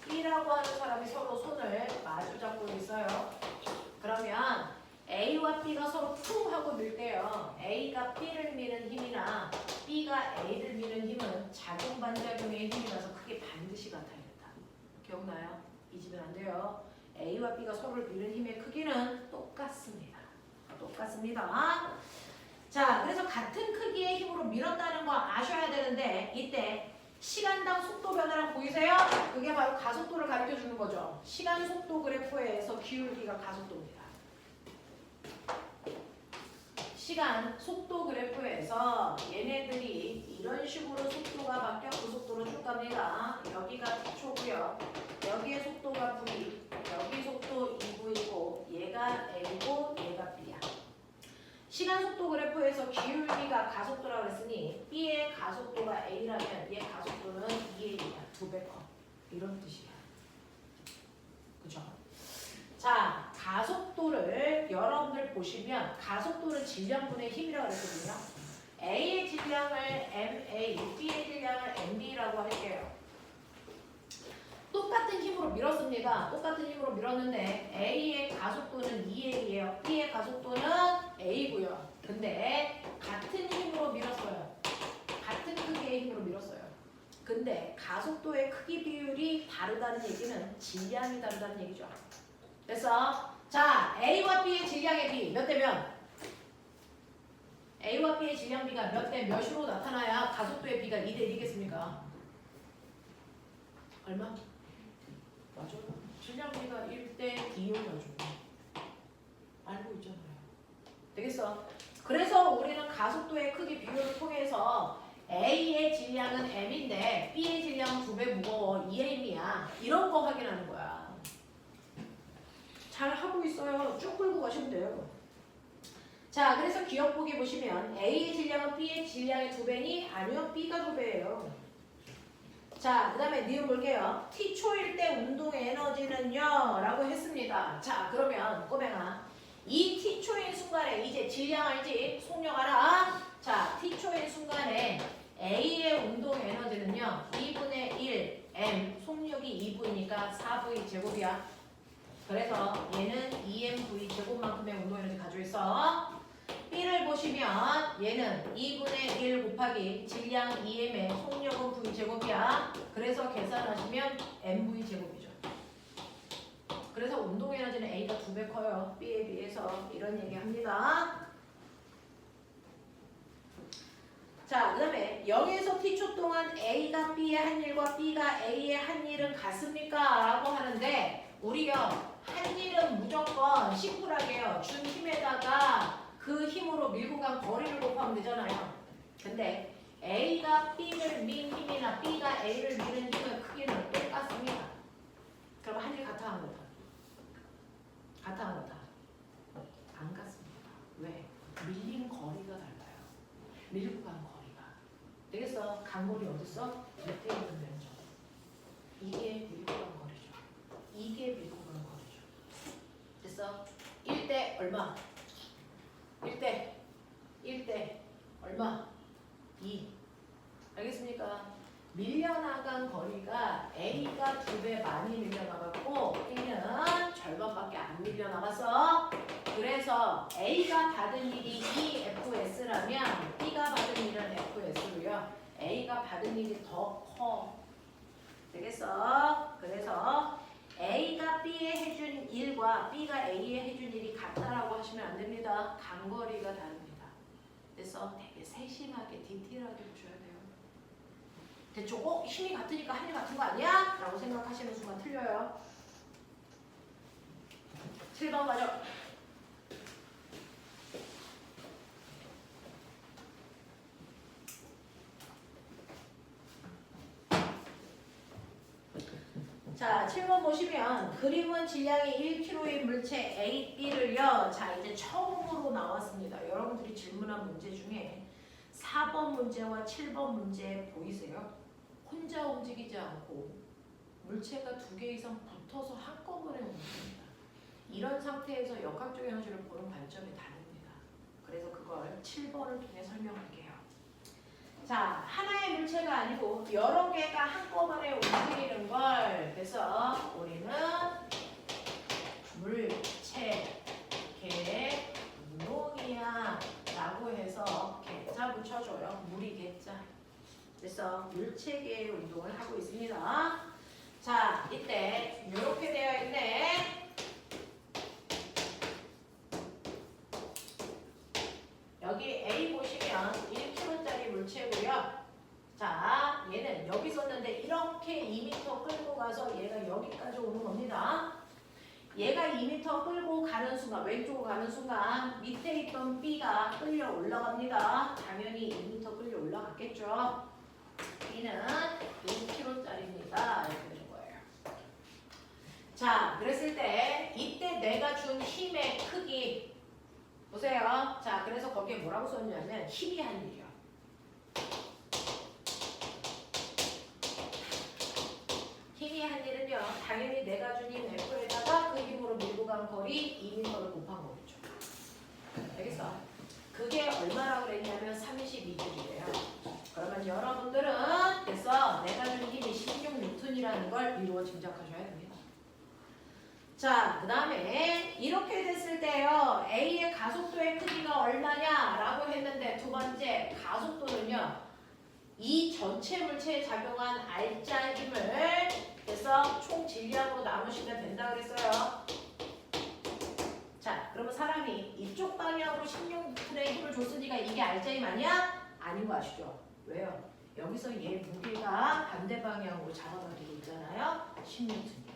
B라고 하는 사람이 서로 손을 마주 잡고 있어요. 그러면 A와 B가 서로 쿵 하고 밀 때요. A가 B를 미는 힘이나 B가 A를 미는 힘은 작용 반작용의 힘이라서 크게 반드시 같아야 된다. 기억나요? 잊으면 안 돼요. A와 B가 서로를 미는 힘의 크기는 똑같습니다. 똑같습니다. 자, 그래서 같은 크기의 힘으로 밀었다는 거 아셔야 되는데 이때 시간당 속도 변화랑 보이세요? 그게 바로 가속도를 가르쳐 주는 거죠. 시간 속도 그래프에서 기울기가 가속도입니다. 시간 속도 그래프에서 얘네들이 이런 식으로 속도가 바뀌어 그 속도로 쭉 갑니다. 여기가 t초고요. 여기의 속도가 v, 여기 속도 2v고 얘가 a고 얘가 b야. 시간 속도 그래프에서 기울기가 가속도라고 그랬으니 b의 가속도가 a라면 얘 가속도는 2a야. 2배 커. 이런 뜻이야. 그죠? 자, 가속도를 여러분들 보시면 가속도는 질량분의 힘이라고 그랬거든요. A의 질량을 MA, B의 질량을 MB라고 할게요. 똑같은 힘으로 밀었습니다. 똑같은 힘으로 밀었는데 A의 가속도는 2A예요. B의 가속도는 A고요. 근데 같은 힘으로 밀었어요. 같은 크기의 힘으로 밀었어요. 근데 가속도의 크기 비율이 다르다는 얘기는 질량이 다르다는 얘기죠. 됐어? 자, A와 B의 질량의 비 몇 대 몇? A와 B의 질량 비가 몇 대 몇으로 나타나야 가속도의 비가 2대 1이겠습니까? 얼마? 맞아. 질량 비가 1대 2여가지고 알고 있잖아요. 되겠어? 그래서 우리는 가속도의 크기 비율을 통해서 A의 질량은 M인데 B의 질량은 2배 무거워 2M이야. 이런 거 확인하는 거야. 잘 하고 있어요. 쭉 끌고 가시면 돼요. 자, 그래서 기억 보기 보시면 A의 질량은 B의 질량의 2배니? 아니요, B가 2배예요. 자, 그 다음에 니은 볼게요. T초일 때 운동 에너지는요? 라고 했습니다. 자, 그러면 꼬맹아 이 T초인 순간에 이제 질량 알지? 속력 알아? 자, T초인 순간에 A의 운동 에너지는요 2분의 1 M 속력이 2V니까 4V 제곱이야. 그래서 얘는 2mv 제곱만큼의 운동 에너지 가지고 있어. B를 보시면 얘는 2분의 1 곱하기 질량 2m의 속력은 v 제곱이야. 그래서 계산하시면 mv 제곱이죠. 그래서 운동 에너지는 A가 2배 커요. B에 비해서 이런 얘기 합니다. 자, 그 다음에 0에서 t초 동안 A가 B의 한 일과 B가 A의 한 일은 같습니까? 라고 하는데 우리요 한 일은 무조건 심플하게요 준 힘에다가 그 힘으로 밀고 간 거리를 곱하면 되잖아요. 근데 A가 B를 민 힘이나 B가 A를 미는 힘의 크기는 똑같습니다. 그럼 한 일 같아 안 같아? 같아 안 같아? 안 같습니다. 왜? 밀린 거리가 달라요. 됐어? 간거리 어딨어? 밑에 있는 면적. 이게 미분한 거리죠. 이게 미분한 거리죠. 됐어? 1대 얼마? 1대 얼마? 2. 알겠습니까? 밀려나간 거리가 A가 2배 많이 밀려나갔고 B는 절반밖에 안 밀려나갔어. 그래서 A가 받은 일이 EFS라면 B가 받은 일은 FS로요. A가 받은 일이 더 커. 되겠어? 그래서 A가 B에 해준 일과 B가 A에 해준 일이 같다라고 하시면 안 됩니다. 간거리가 다릅니다. 그래서 되게 세심하게 디테일하게 보셔야 돼요. 대충 힘이 같으니까 한일 같은 거 아니야? 라고 생각하시는 순간 틀려요. 7번 가죠. 자, 7번 보시면 그림은 질량이 1kg의 물체 A, B를요. 자, 이제 처음으로 나왔습니다. 여러분들이 질문한 문제 중에 4번 문제와 7번 문제 보이세요? 혼자 움직이지 않고 물체가 2개 이상 붙어서 한꺼번에 움직입니다. 이런 상태에서 역학적 현실을 보는 관점이 다릅니다. 그래서 그걸 7번을 통해 설명할게요. 자, 하나의 물체가 아니고 여러 개가 한꺼번에 움직이는 걸 그래서 우리는 물체 개몽이야 라고 해서 개자 붙여줘요. 물이 개자. 그래서 물체계의 운동을 하고 있습니다. 자, 이때 이렇게 되어 있네. 여기 A 보시면 1kg짜리 물체고요. 자, 얘는 여기 있었는데 이렇게 2m 끌고 가서 얘가 여기까지 오는 겁니다. 얘가 2m 끌고 가는 순간, 왼쪽으로 가는 순간 밑에 있던 B가 끌려 올라갑니다. 당연히 2m 끌려 올라갔겠죠. B는 1kg짜리입니다. 이렇게 되는 거예요. 자, 그랬을 때 이때 내가 준 힘의 크기 보세요. 자, 그래서 거기에 뭐라고 썼냐면 힘이 한 일이요. 힘이 한 일은요. 당연히 내가 준 힘 F에다가 그 힘으로 밀고 간 거리 2m를 곱한 거겠죠. 알겠어? 그게 얼마라고 그랬냐면 32줄이래요. 그러면 여러분들은 그래서 내가 준 힘이 16N이라는 걸 미루어 짐작하셔야 됩니다. 자, 그 다음에 이렇게 됐을 때요. A의 가속도의 크기가 얼마냐라고 했는데 두 번째 가속도는요. 이 전체 물체에 작용한 R자 힘을 그래서 총 질량으로 나누시면 된다 그랬어요. 자, 그러면 사람이 이쪽 방향으로 16N의 힘을 줬으니까 이게 R자 힘 아니야? 아닌 거 아시죠? 왜요? 여기서 얘 무게가 반대 방향으로 잡아가지고 있잖아요. 16N이요.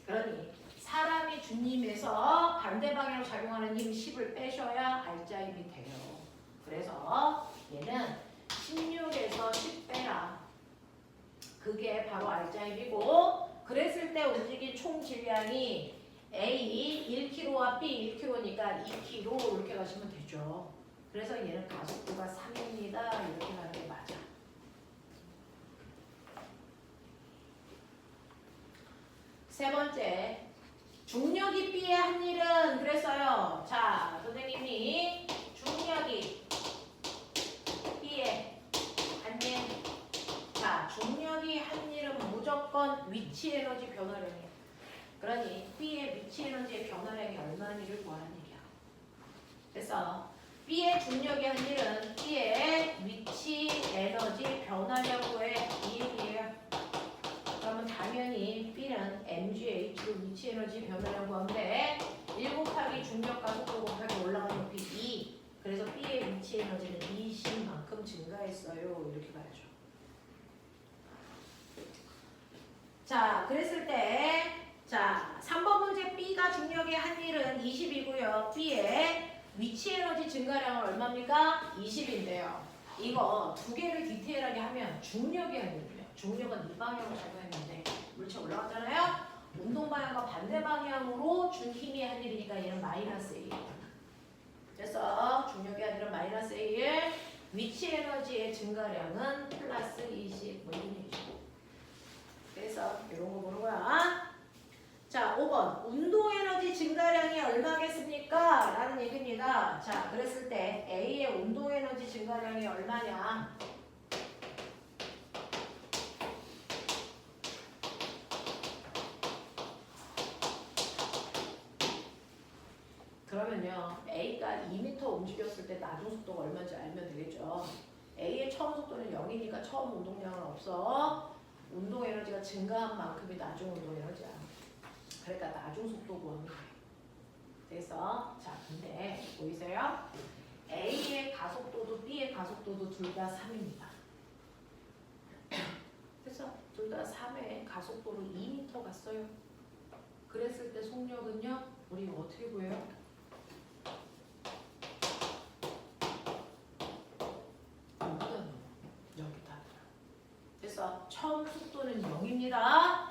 그러니 사람이 준 힘에서 반대 방향으로 작용하는 힘 10을 빼셔야 R자 힘이 돼요. 그래서 얘는 16에서 10 빼라. 그게 바로 R자 힘이고 그랬을 때 움직인 총 질량이 A 1kg와 B 1kg니까 2kg 이렇게 가시면 되죠. 그래서 얘는 가속도가 3입니다. 이렇게 가는 게 맞아. 세 번째, 중력이 B의 한 일은 그랬어요. 자, 선생님이 중력이 B의 한 일. 자, 중력이 한 일은 무조건 위치 에너지 변화량이야. 그러니 B의 위치 에너지의 변화량이 얼마인지를 구하는 얘기야. 그래서 B의 중력이 한 일은 B의 위치 에너지 변화량 구해 이 얘기예요. 그러면 당연히 B는 mgH로 위치 에너지 변화량 구하는데 1 곱하기 중력 가속도 곱하기 올라가는 높이 2. 그래서 B의 위치 에너지는 20만큼 증가했어요. 이렇게 가야죠. 자, 그랬을 때 자, 3번 문제 B가 중력의 한 일은 20이고요. B의 위치 에너지 증가량은 얼마입니까? 20인데요. 이거 두 개를 디테일하게 하면 중력의 한 일이에요. 중력은 이 방향으로 작용했는데 물체 올라갔잖아요. 운동 방향과 반대 방향으로 준 힘이 한 일이니까 얘는 마이너스 1. 그래서 중력의 한 일은 마이너스 1. 위치 에너지의 증가량은 플러스 20 뭐 이런 얘기죠. 그래서 이런 거 보는 거야. 자, 5번. 운동 에너지 증가량이 얼마겠습니까? 라는 얘기입니다. 자, 그랬을 때 A의 운동 에너지 증가량이 얼마냐? 그러면요, A가 2m 움직였을 때 나중 속도가 얼마인지 알면 되겠죠. A의 처음 속도는 0이니까 처음 운동량은 없어. 운동 에너지가 증가한 만큼이 나중 운동 에너지야. 그러니까 나중 속도 구하면 돼. 그래서 자, 근데 보이세요? A의 가속도도 B의 가속도도 둘 다 3입니다. 그래서 둘 다 3의 가속도로 2m 갔어요. 그랬을 때 속력은요, 우리 어떻게 구해요? 여기다. 그래서 처음 속도는 0입니다.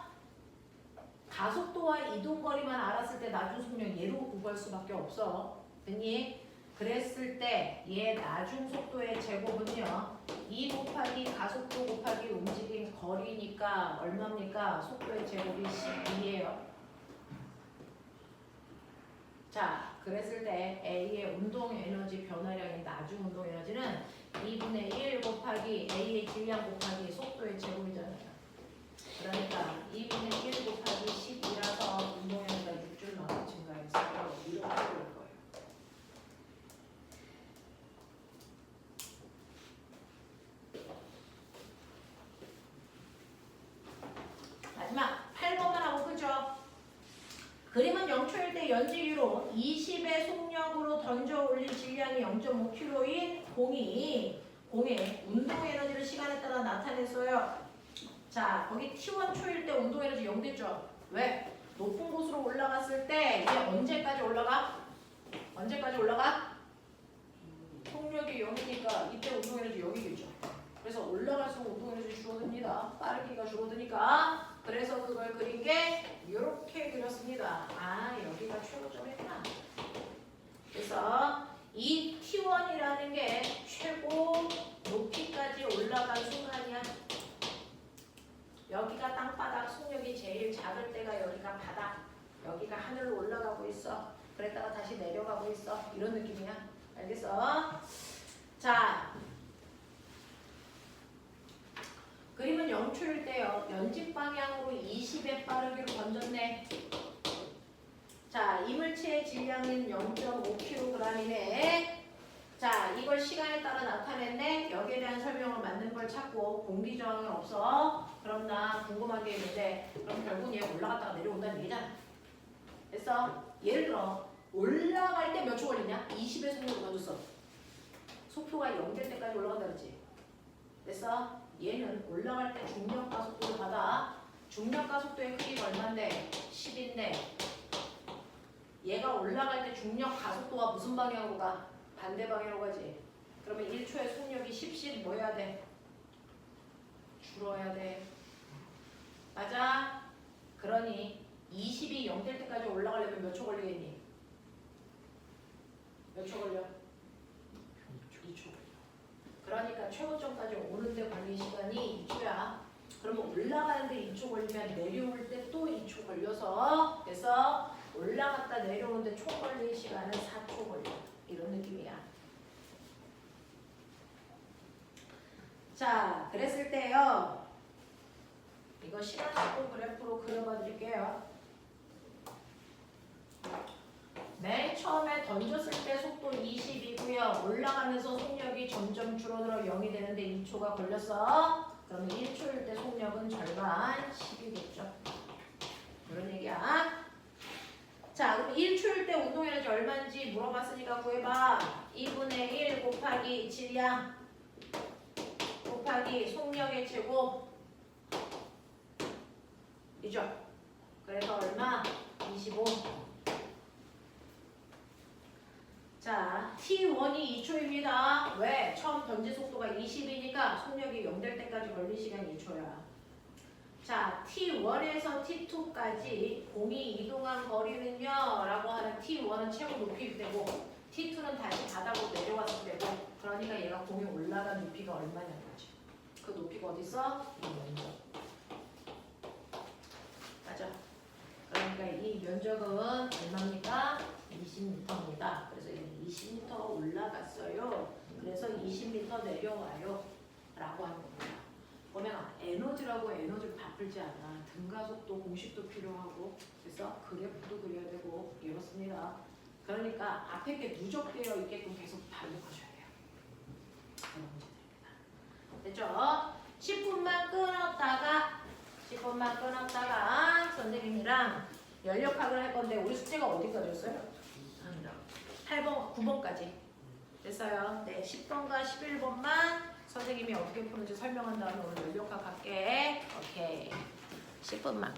가속도와 이동거리만 알았을 때 나중 속력 얘로 구할 수밖에 없어. 됐니? 그랬을 때 얘 나중 속도의 제곱은요, 2 곱하기 가속도 곱하기 움직임 거리니까 얼마입니까? 속도의 제곱이 12예요. 자, 그랬을 때 A의 운동 에너지 변화량인 나중 운동 에너지는 2분의 1 곱하기 A의 질량 곱하기 속도의 제곱이잖아요. 그러니까 2분의 1 곱하기 10이라서 운동 에너지가 6줄만큼 증가했어요. 이렇게 볼 거예요. 마지막 8번만 하고 그죠? 그림은 0초일 때 연직유로 20의 속력으로 던져 올린 질량이 0.5kg인 공의 운동 에너지를 시간에 따라 나타냈어요. 자, 거기 T1 초일 때 운동 에너지 0 됐죠? 왜? 높은 곳으로 올라갔을 때 이게 언제까지 올라가? 언제까지 올라가? 속력이 0이니까 이때 운동 에너지 0이겠죠. 그래서 올라갈수록 운동 에너지 줄어듭니다. 빠르기가 줄어드니까. 그래서 그걸 그린 게 이렇게 그렸습니다. 아, 여기가 최고점이구나. 그래서 이 T1이라는 게 최고 높이까지 올라간 순간이야. 여기가 땅바닥, 속력이 제일 작을 때가 여기가 바닥, 여기가 하늘로 올라가고 있어. 그랬다가 다시 내려가고 있어. 이런 느낌이야. 알겠어? 자, 그림은 0초일 때요. 연직 방향으로 20의 빠르기로 던졌네. 자, 이물체의 질량은 0.5kg이네. 자, 이걸 시간에 따라 나타냈네. 여기에 대한 설명을 맞는 걸 찾고 공기 저항이 없어. 그럼 나 궁금한 게 있는데, 그럼 결국 얘 올라갔다가 내려온다는 얘기잖아. 그래서 예를 들어 올라갈 때 몇 초 걸리냐? 20의 속력으로 던졌어. 속도가 0 될 때까지 올라간다 그랬지. 그래서 얘는 올라갈 때 중력 가속도를 받아. 중력 가속도의 크기가 얼마인데? 10인데 얘가 올라갈 때 중력 가속도가 무슨 방향으로 가? 반대 방향으로 가지. 그러면 1초의 속력이 10씩 뭐 해야 돼? 줄어야 돼. 맞아? 그러니 20이 0 될 때까지 올라가려면 몇 초 걸리겠니? 몇 초 걸려? 2초 걸려. 그러니까 최고점까지 오는데 걸린 시간이 2초야. 그러면 올라가는데 2초 걸리면 내려올 때 또 2초 걸려서, 그래서 올라갔다 내려오는데 총 걸린 시간은 4초 걸려. 이런 느낌이야. 자, 그랬을 때요. 이거 시간 속도 그래프로 그려봐 드릴게요. 맨 처음에 던졌을 때 속도 20이고요. 올라가면서 속력이 점점 줄어들어 0이 되는데 2초가 걸렸어. 그러면 1초일 때 속력은 절반 10이겠죠. 그런 얘기야. 자, 그럼 1초일 때 운동에너지 얼마인지 물어봤으니까 구해봐. 2분의 1 곱하기 질량 곱하기 속력의 제곱 이죠. 그래서 얼마? 25. 자, T1이 2초입니다. 왜? 처음 던진 속도가 20이니까 속력이 0 될 때까지 걸린 시간이 2초야. 자, T1에서 T2까지 공이 이동한 거리는요 라고 하는 T1은 최고 높이일 때고 T2는 다시 바닥으로 내려왔을 때고 그러니까 얘가 공이 올라간 높이가 얼마냐는 거지. 그 높이가 어디 있어? 이 면적. 맞아. 그러니까 이 면적은 얼마입니까? 20m입니다. 그래서 얘는 20m 올라갔어요. 그래서 20m 내려와요. 라고 하는 겁니다. 보면 에너지라고 에너지를 바쁘지 않아. 등가속도 공식도 필요하고 그래서 그래프도 그려야 되고 이렇습니다. 그러니까 앞에 게 누적되어 있게끔 계속 반복하셔야 돼요. 그런 문제들입니다. 됐죠? 10분만 끊었다가 선생님이랑 연력학을 할 건데 우리 숙제가 어디까지였어요? 8번, 9번까지 됐어요. 네, 10번과 11번만 선생님이 어떻게 푸는지 설명한 다음에 오늘 연력학 할게. 오케이. 10분만.